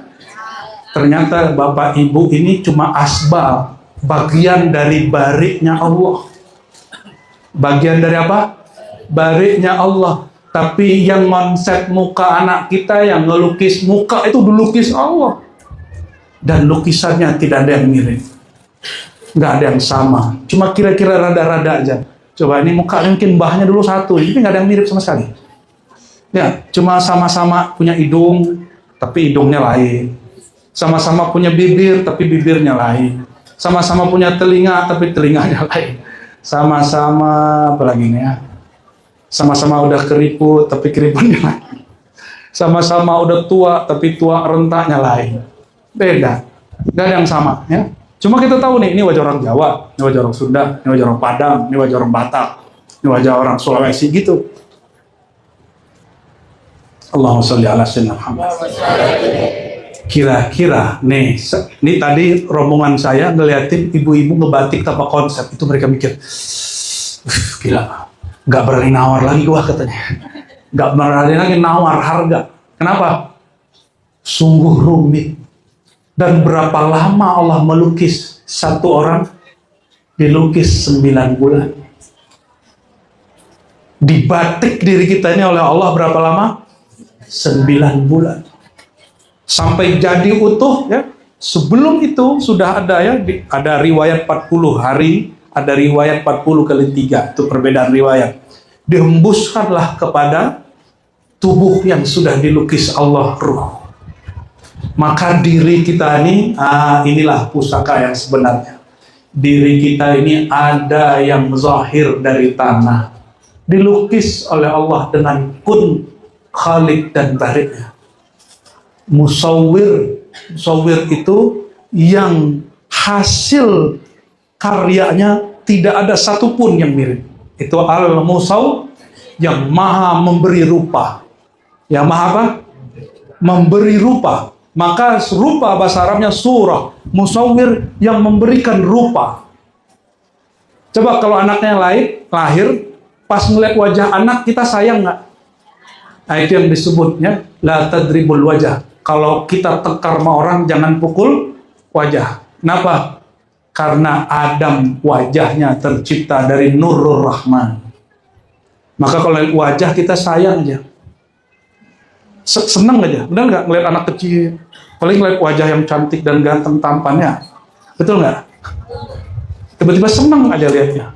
Ternyata bapak ibu ini cuma asbab, bagian dari bariknya Allah. Bagian dari apa? Bariknya Allah. Tapi yang konsep muka anak kita, yang ngelukis muka itu dilukis Allah. Dan lukisannya tidak ada yang mirip. Nggak ada yang sama. Cuma kira-kira rada-rada aja. Coba ini muka mungkin mbahnya dulu satu, ini nggak ada yang mirip sama sekali. Ya, cuma sama-sama punya hidung, tapi hidungnya lain. Sama-sama punya bibir, tapi bibirnya lain. Sama-sama punya telinga, tapi telinganya lain. Sama-sama, apalagi ini ya. Sama-sama udah keriput, tapi keriputnya lain. Sama-sama udah tua, tapi tua rentaknya lain. Beda, nggak ada yang sama. Ya. Cuma kita tahu nih, ini wajah orang Jawa, ini wajah orang Sunda, ini wajah orang Padang, ini wajah orang Batak, ini wajah orang Sulawesi gitu. Allahumma sholli ala sayyidina Muhammad. Kira-kira nih, ini tadi rombongan saya ngeliatin ibu-ibu ngebatik tanpa konsep, itu mereka mikir, gila, nggak berani nawar lagi gua katanya, nggak berani lagi nawar harga. Kenapa? Sungguh rumit. Dan berapa lama Allah melukis satu orang? Dilukis 9 bulan. Dibatik diri kita ini oleh Allah berapa lama? 9 bulan. Sampai jadi utuh ya. Sebelum itu sudah ada ya, ada riwayat 40 hari, ada riwayat 40 kali 3, itu perbedaan riwayat. Dihembuskanlah kepada tubuh yang sudah dilukis Allah ruh. Maka diri kita ini, inilah pusaka yang sebenarnya. Diri kita ini ada yang zahir dari tanah, dilukis oleh Allah dengan kun, khalik dan bariknya. Musawwir itu yang hasil karyanya tidak ada satupun yang mirip. Itu al-musawwir yang maha memberi rupa. Yang maha apa? Memberi rupa. Maka rupa bahasa Arabnya surah, musawwir yang memberikan rupa. Coba kalau anaknya lahir, pas ngeliat wajah anak kita sayang nggak? Nah, itu yang disebutnya la tadribul wajah. Kalau kita tekar sama orang jangan pukul wajah. Kenapa? Karena Adam wajahnya tercipta dari Nurur Rahman. Maka kalau wajah kita sayang aja. Senang aja, benar nggak ngeliat anak kecil, paling ngeliat wajah yang cantik dan ganteng tampannya, betul nggak? Tiba-tiba senang aja lihatnya.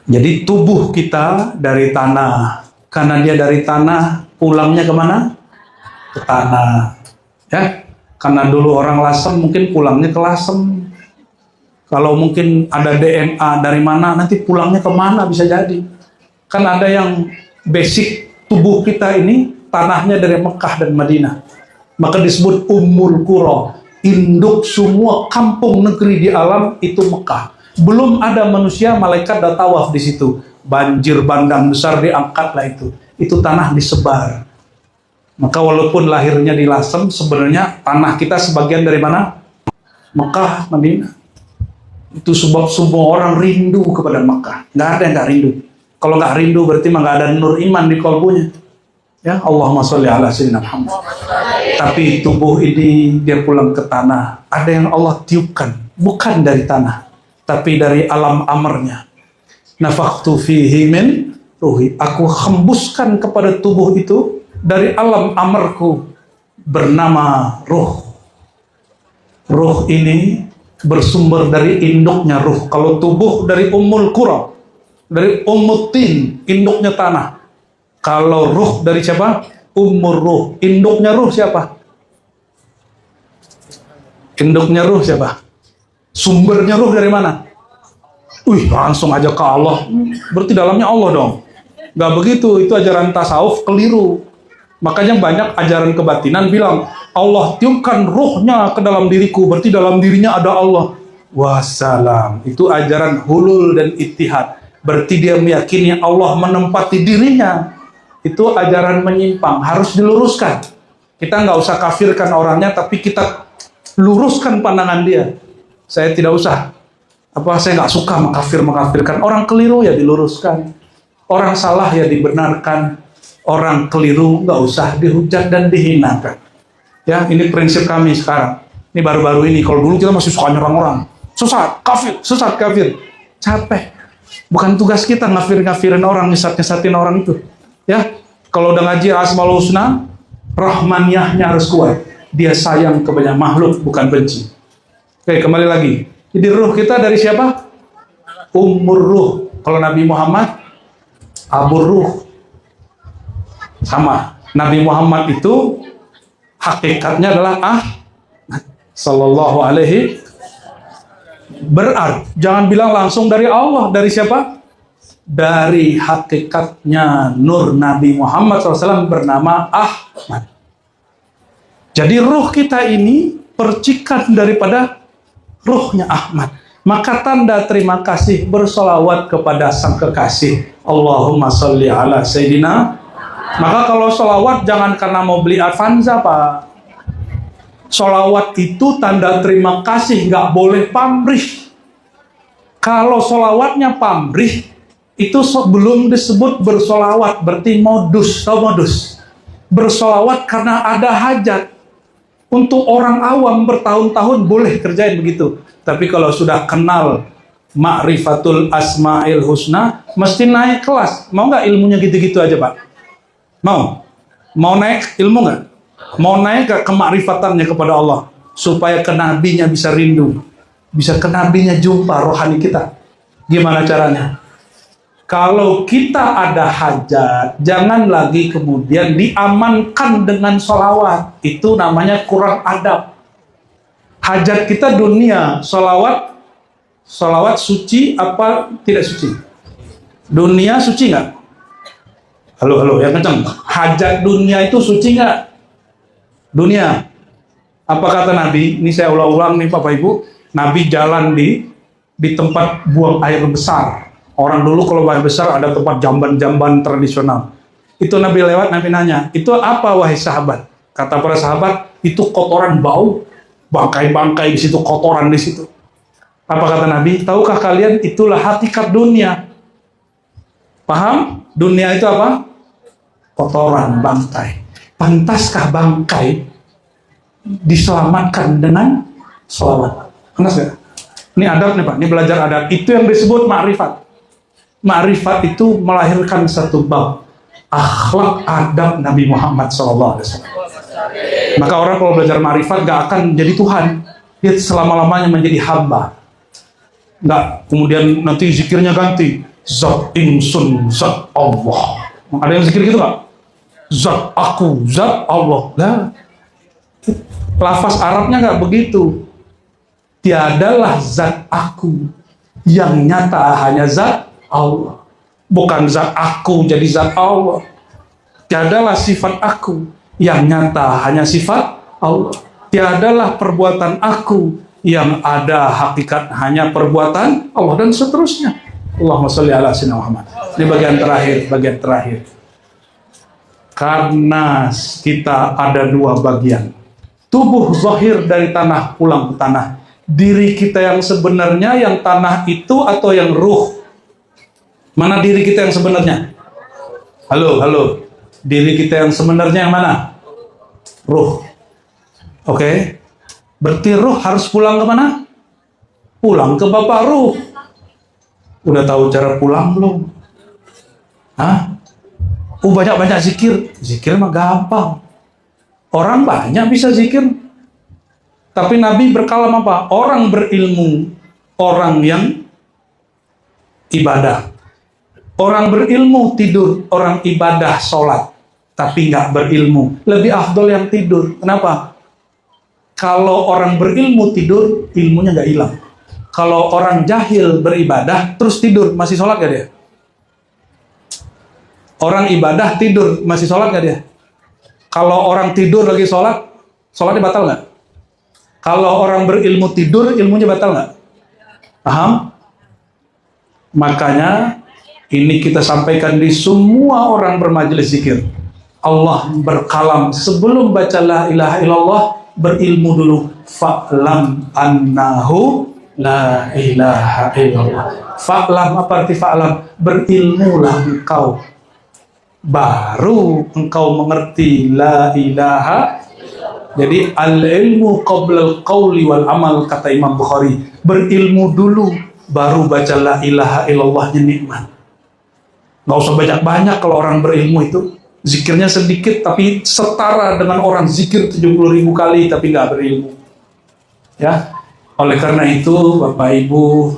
Jadi tubuh kita dari tanah, karena dia dari tanah, pulangnya kemana? Ke tanah, ya. Karena dulu orang Lasem mungkin pulangnya ke Lasem. Kalau mungkin ada DNA dari mana, nanti pulangnya kemana bisa jadi. Kan ada yang basic. Tubuh kita ini tanahnya dari Mekah dan Madinah. Maka disebut Ummul Qura. Induk semua kampung negeri di alam itu Mekah. Belum ada manusia, malaikat dan tawaf di situ. Banjir bandang besar diangkatlah itu. Itu tanah disebar. Maka walaupun lahirnya di Lasem, sebenarnya tanah kita sebagian dari mana? Mekah, Madinah. Itu sebab semua orang rindu kepada Mekah. Nggak ada yang nggak rindu. Kalau nggak rindu berarti mah nggak ada nur iman di kalbunya. Ya, Allahumma sholli ala sayyidina Muhammad. Tapi tubuh ini dia pulang ke tanah. Ada yang Allah tiupkan, bukan dari tanah, tapi dari alam amarnya. Nafakhtu fihi min ruhi. Aku hembuskan kepada tubuh itu dari alam amarku bernama ruh. Ruh ini bersumber dari induknya ruh. Kalau tubuh dari Ummul Qura, dari Ummutin, induknya tanah. Kalau ruh dari siapa? Ummur ruh. Induknya ruh siapa? Induknya ruh siapa? Sumbernya ruh dari mana? Langsung aja ke Allah. Berarti dalamnya Allah dong. Gak begitu, itu ajaran tasawuf keliru. Makanya banyak ajaran kebatinan bilang, Allah tiupkan ruhnya ke dalam diriku, berarti dalam dirinya ada Allah. Wassalam. Itu ajaran hulul dan ittihad. Berarti dia meyakini Allah menempati dirinya. Itu ajaran menyimpang, harus diluruskan. Kita nggak usah kafirkan orangnya, tapi kita luruskan pandangan dia. Saya tidak usah Apa saya nggak suka mengkafirkan orang, keliru ya diluruskan, orang salah ya dibenarkan, orang keliru nggak usah dihujat dan dihinakan. Ya, ini prinsip kami sekarang. Ini baru-baru ini. Kalau dulu kita masih suka nyerang orang, sesat kafir, capek. Bukan tugas kita ngafirin orang, nyesat-nyesatin orang itu. Ya, kalau udah ngaji Asmaul Husna, Rahmaniyahnya harus kuat. Dia sayang ke banyak makhluk, bukan benci. Oke, kembali lagi. Jadi ruh kita dari siapa? Ummur ruh. Kalau Nabi Muhammad, Abur ruh. Sama. Nabi Muhammad itu hakikatnya adalah Sallallahu alaihi. Berarti jangan bilang langsung dari Allah. Dari siapa? Dari hakikatnya nur Nabi Muhammad SAW bernama Ahmad. Jadi ruh kita ini percikan daripada ruhnya Ahmad. Maka tanda terima kasih bersolawat kepada sang kekasih. Allahumma sholli ala Sayyidina. Maka kalau solawat jangan karena mau beli Avanza, Pak. Solawat itu tanda terima kasih, nggak boleh pamrih. Kalau solawatnya pamrih, itu belum disebut bersolawat, berarti modus. Tahu modus? Bersolawat karena ada hajat. Untuk orang awam bertahun-tahun boleh kerjain begitu. Tapi kalau sudah kenal ma'rifatul asma'il husna, mesti naik kelas. Mau nggak ilmunya gitu-gitu aja, Pak? Mau? Mau naik ilmu nggak? Mau naik ke kemakrifatannya kepada Allah, supaya ke nabinya bisa rindu, bisa ke nabinya jumpa rohani kita. Gimana caranya? Kalau kita ada hajat, jangan lagi kemudian diamankan dengan sholawat. Itu namanya kurang adab. Hajat kita dunia, sholawat suci apa tidak suci? Dunia suci nggak? Halo, yang kencang. Hajat dunia itu suci nggak? Dunia. Apa kata Nabi? Ini saya ulang-ulang nih Bapak Ibu. Nabi jalan di tempat buang air besar. Orang dulu kalau buang air besar ada tempat jamban-jamban tradisional. Itu Nabi lewat, Nabi nanya, itu apa wahai sahabat? Kata para sahabat, itu kotoran bau. Bangkai-bangkai di situ, kotoran di situ. Apa kata Nabi? Tahukah kalian itulah hakikat dunia? Paham? Dunia itu apa? Kotoran, bangkai. Pantaskah bangkai diselamatkan dengan sholawat? Panas gak? Ini adab nih Pak, ini belajar adab. Itu yang disebut ma'rifat. Ma'rifat itu melahirkan satu bab akhlak adab Nabi Muhammad SAW. Maka orang kalau belajar ma'rifat gak akan jadi Tuhan. Dia selama-lamanya menjadi hamba. Gak, kemudian nanti zikirnya ganti. Zat insun, zat Allah. Ada yang zikir gitu gak? Zat aku, zat Allah. Nah, lafaz Arabnya gak begitu. Tiadalah zat aku, yang nyata hanya zat Allah. Bukan zat aku jadi zat Allah. Tiadalah sifat aku, yang nyata hanya sifat Allah. Tiadalah perbuatan aku, yang ada hakikat hanya perbuatan Allah, dan seterusnya. Allahumma sholli ala sayyidina Muhammad. Ini bagian terakhir. Karena kita ada dua bagian. Tubuh zahir dari tanah pulang ke tanah. Diri kita yang sebenarnya yang tanah itu atau yang ruh? Mana diri kita yang sebenarnya? Halo. Diri kita yang sebenarnya yang mana? Ruh. Oke. Berarti ruh harus pulang ke mana? Pulang ke Bapak Ruh. Udah tahu cara pulang belum? Hah? Banyak-banyak zikir. Zikir mah gampang. Orang banyak bisa zikir. Tapi Nabi berkalam apa? Orang berilmu, orang yang ibadah. Orang berilmu tidur, orang ibadah sholat, tapi nggak berilmu. Lebih afdol yang tidur. Kenapa? Kalau orang berilmu tidur, ilmunya nggak hilang. Kalau orang jahil beribadah, terus tidur, masih sholat nggak dia? Orang ibadah tidur, masih sholat nggak dia? Kalau orang tidur lagi sholat, sholatnya batal nggak? Kalau orang berilmu tidur, ilmunya batal nggak? Paham? Makanya ini kita sampaikan di semua orang bermajelis zikir. Allah berkalam sebelum baca la ilaha illallah, berilmu dulu. Fa'lam annahu La ilaha illallah. Fa'lam, apa arti fa'lam? Berilmulah engkau, baru engkau mengerti la ilaha. Jadi al-ilmu qabla al-qawli wal amal, kata Imam Bukhari. Berilmu dulu, baru baca la ilaha illallahnya nikmat. Nggak usah banyak-banyak kalau orang berilmu itu. Zikirnya sedikit tapi setara dengan orang zikir 70.000 kali tapi nggak berilmu. Ya, oleh karena itu Bapak Ibu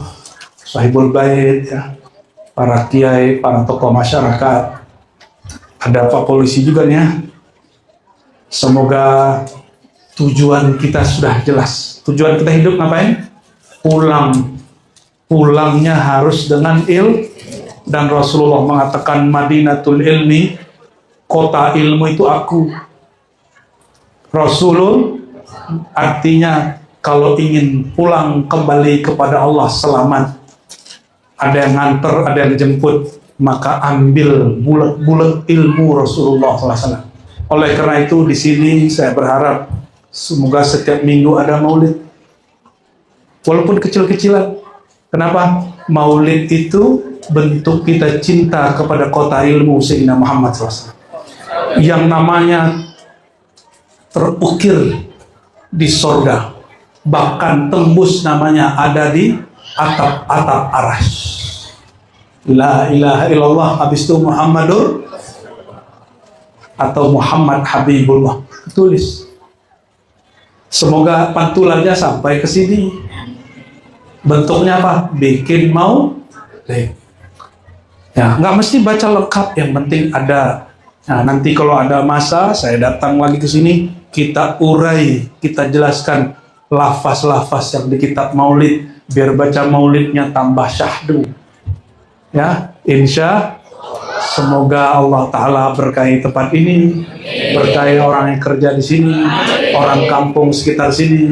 Sahibul Bait, ya, para kiai, para tokoh masyarakat, ada Pak Polisi juga nih ya. Semoga tujuan kita sudah jelas. Tujuan kita hidup ngapain? Pulang. Pulangnya harus dengan dan Rasulullah mengatakan Madinatul Ilmi, kota ilmu itu aku. Rasulun artinya kalau ingin pulang kembali kepada Allah selamat, ada yang nganter, ada yang jemput, maka ambil bulat-bulat ilmu Rasulullah SAW. Oleh karena itu di sini saya berharap semoga setiap minggu ada maulid, walaupun kecil-kecilan. Kenapa? Maulid itu bentuk kita cinta kepada kota ilmu Sayyidina Muhammad SAW, yang namanya terukir di sorga, bahkan tembus namanya ada di atap-atap arasy. La ilaha illallah, habis itu Muhammadur atau Muhammad Habibullah tulis. Semoga pantulannya sampai ke sini. Bentuknya apa? Bikin maulid. Ya, nggak mesti baca lengkap, yang penting ada. Nah, nanti kalau ada masa saya datang lagi ke sini, kita urai, kita jelaskan lafaz-lafaz yang di kitab maulid, biar baca maulidnya tambah syahdu. Ya, insya semoga Allah Ta'ala berkahi tempat ini, berkahi orang yang kerja di sini, orang kampung sekitar sini,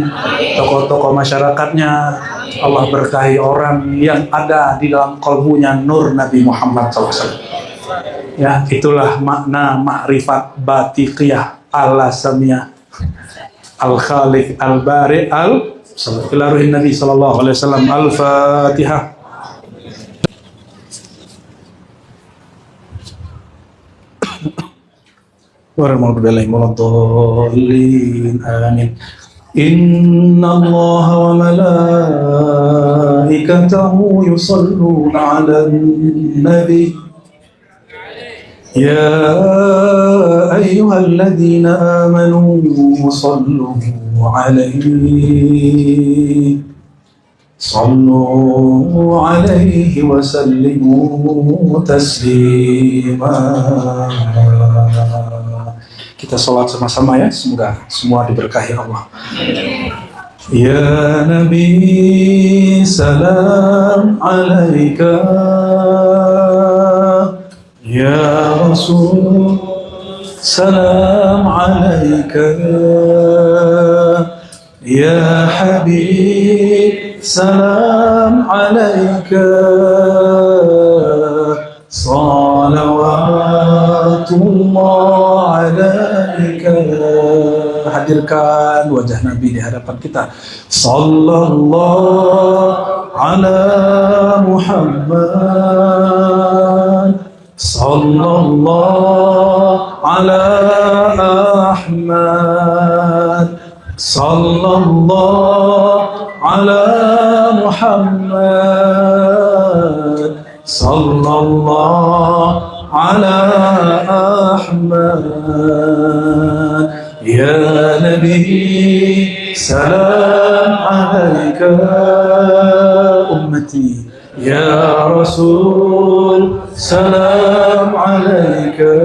tokoh-tokoh masyarakatnya. Allah berkahi orang yang ada di dalam kalbunya nur Nabi Muhammad SAW. Ya, itulah makna ma'rifat batiqiyah al-samiyah al-khaliq al-bari ila ruhin Nabi sallallahu alaihi wasallam. Al-Fatihah. Amin. Inna Allah wa malaikatahu yusalluna 'alan nabi. Ya ayyuhalladzina amanu sallu 'alaihi wa sallimu taslima. Kita sholat sama-sama ya, semoga semua diberkahi Allah. Ya Nabi salam alaika, ya Rasul salam alaika, ya Habib salam alaika, salawatullah alaika. Hadirkan wajah Nabi di hadapan kita. Sallallahu ala Muhammad, sallallahu ala Ahmad, sallallahu ala Muhammad, sallallahu ala Ahmad. Ya Nabi salam alaika ummati, ya Rasul salam alaika,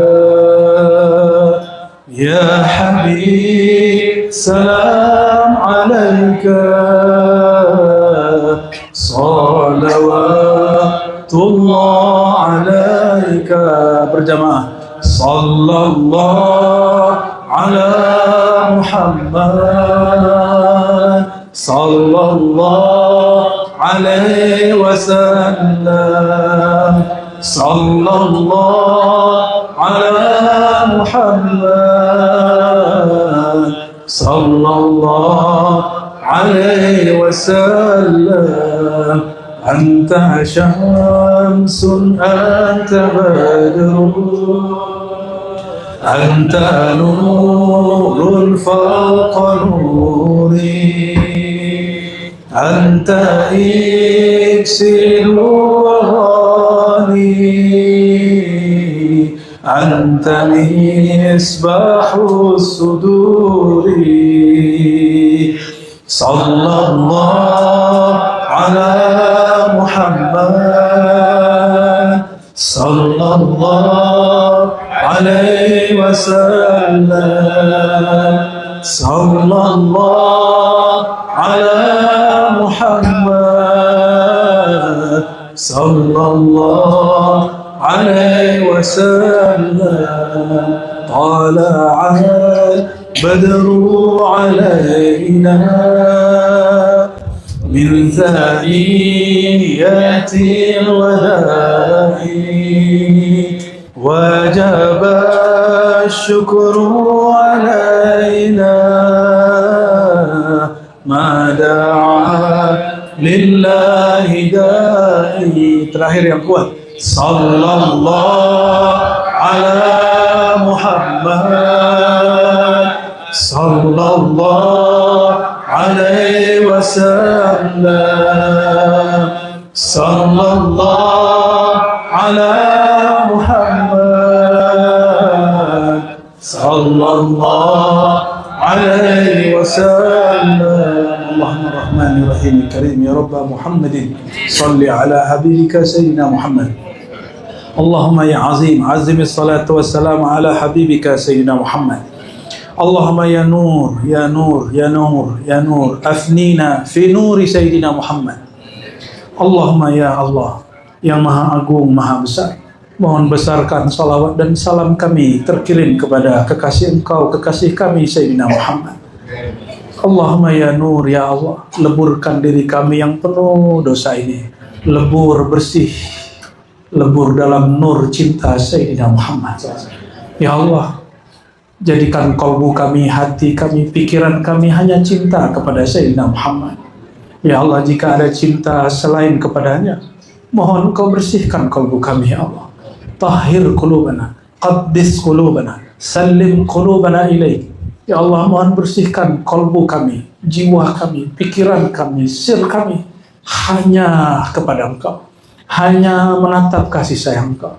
ya Habib salam alaika, salawatullah alaika. Berjamaah. Sallallahu ala Muhammad, sallallahu alaihi wasallam, sallallahu ala Muhammad, sallallahu عليه وسلم أنت شمس أنت بدر أنت نور فوق نوري أنت إكسير وغاني أنت مصباح الصدور صلى الله على محمد صلى الله عليه وسلم صلى الله على محمد صلى الله عليه وسلم طلع البدر علينا من ثنيات الوداع وجب الشكر علينا ما دعا لله داعي. Terakhir yang kuat. Sallallahu ala Muhammad sallallahu alaihi wasallam sallallahu ala Muhammad sallallahu alaihi wasallam. Allahumma rahmani rahim karim ya Rabb Muhammadin salli ala habibika sayyidina Muhammad. Allahumma ya azim azim salatu wassalamu ala habibika sayyidina Muhammad. Allahumma ya nur ya nur ya nur ya nur afnina fi nuri sayyidina Muhammad. Allahumma ya Allah yang maha agung maha besar, mohon besarkan salawat dan salam kami terkirim kepada kekasih Engkau, kekasih kami Sayyidina Muhammad. Allahumma ya nur ya Allah, leburkan diri kami yang penuh dosa ini, lebur bersih, lebur dalam nur cinta Sayyidina Muhammad. Ya Allah, jadikan kalbu kami, hati kami, pikiran kami hanya cinta kepada Sayyidina Muhammad. Ya Allah, jika ada cinta selain kepadanya, mohon Kau bersihkan kalbu kami ya Allah. Tahhir qulubana, qaddis qulubana, salim qulubana ilaik. Ya Allah, mohon bersihkan kalbu kami, jiwa kami, pikiran kami, sir kami hanya kepada Engkau. Hanya menatap kasih sayang Engkau,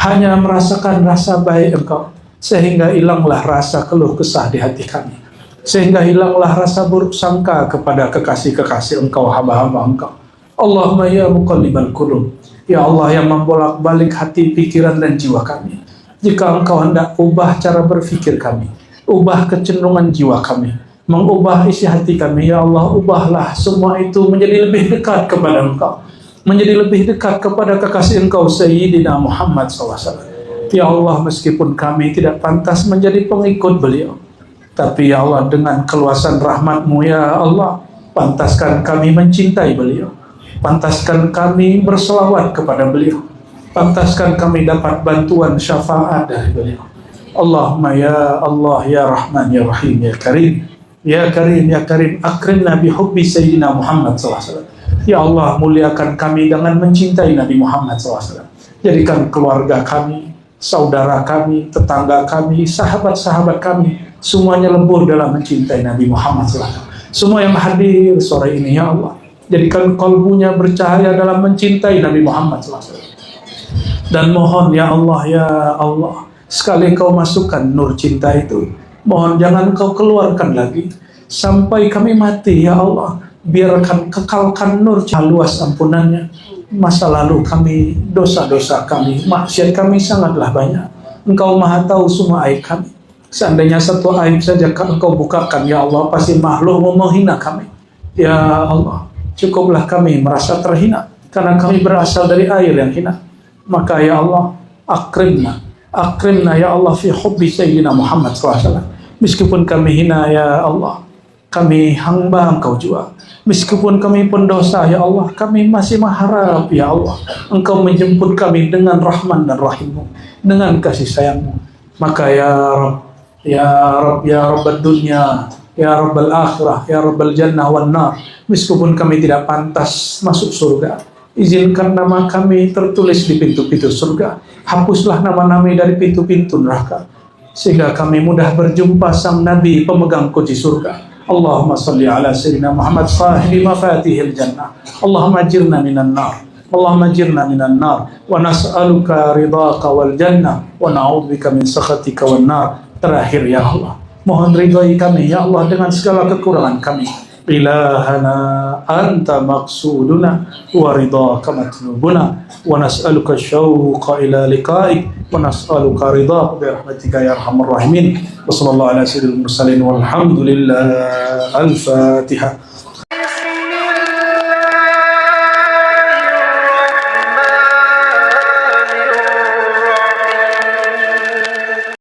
hanya merasakan rasa baik Engkau, sehingga hilanglah rasa keluh kesah di hati kami, sehingga hilanglah rasa buruk sangka kepada kekasih-kekasih Engkau, hamba-hamba Engkau. Allahumma ya muqallibal qulub, ya Allah yang membolak-balik hati, pikiran dan jiwa kami, jika Engkau hendak ubah cara berfikir kami, ubah kecenderungan jiwa kami, mengubah isi hati kami, ya Allah, ubahlah semua itu menjadi lebih dekat kepada Engkau, menjadi lebih dekat kepada kekasih Engkau Sayyidina Muhammad SAW. Ya Allah, meskipun kami tidak pantas menjadi pengikut beliau, tapi ya Allah, dengan keluasan rahmat-Mu ya Allah, pantaskan kami mencintai beliau, pantaskan kami berselawat kepada beliau, pantaskan kami dapat bantuan syafaat dari beliau. Allahumma ya Allah ya Rahman ya Rahim ya Karim ya Karim ya Karim, akrimna bihubbi Sayyidina Muhammad SAW. Ya Allah, muliakan kami dengan mencintai Nabi Muhammad SAW. Jadikan keluarga kami, saudara kami, tetangga kami, sahabat-sahabat kami, semuanya lembur dalam mencintai Nabi Muhammad SAW. Semua yang hadir sore ini ya Allah, jadikan kalbunya bercahaya dalam mencintai Nabi Muhammad SAW. Dan mohon ya Allah, sekali Kau masukkan nur cinta itu, mohon jangan Kau keluarkan lagi sampai kami mati ya Allah. Biarkan kekalkan nur luas ampunannya. Masa lalu kami, dosa-dosa kami, maksiat kami sangatlah banyak. Engkau maha tahu semua aib kami. Seandainya satu aib saja Engkau bukakan ya Allah, pasti makhluk mau menghina kami. Ya Allah, cukuplah kami merasa terhina karena kami berasal dari air yang hina. Maka ya Allah, akrimna ya Allah fi hubbi Sayyidina Muhammad SAW. Meskipun kami hina ya Allah, kami hamba Engkau juga. Meskipun kami pendosa ya Allah, kami masih mengharap ya Allah, Engkau menjemput kami dengan Rahman dan Rahim-Mu, dengan kasih sayang-Mu. Maka ya Rabb, ya Rabb, ya Rabbad dunya, ya Rabbal Akhirah, ya Rabbal Jannah wan Nar. Meskipun kami tidak pantas masuk surga, izinkan nama kami tertulis di pintu-pintu surga. Hapuslah nama-nama dari pintu-pintu neraka, sehingga kami mudah berjumpa sang Nabi pemegang kunci surga. Allahumma salli ala Sayyidina Muhammad sahibi mafatihil jannah. Allahumma ajirna minan nar. Allahumma ajirna minan nar. Wa nas'aluka ridhaka wal jannah. Wa na'udzubika min sakhatika wan nar. Terakhir ya Allah, mohon ridhai kami ya Allah dengan segala kekurangan kami. Ilahana anta maqsuduna wa ridhaka matlubuna wa nas'aluka syauqa ila liqa'ik wa nas'aluka ridhaka bi rahmatika ya arhamar rahimin. Wa sallallahu ala sayyidil mursalin walhamdulillah. Al-Fatihah.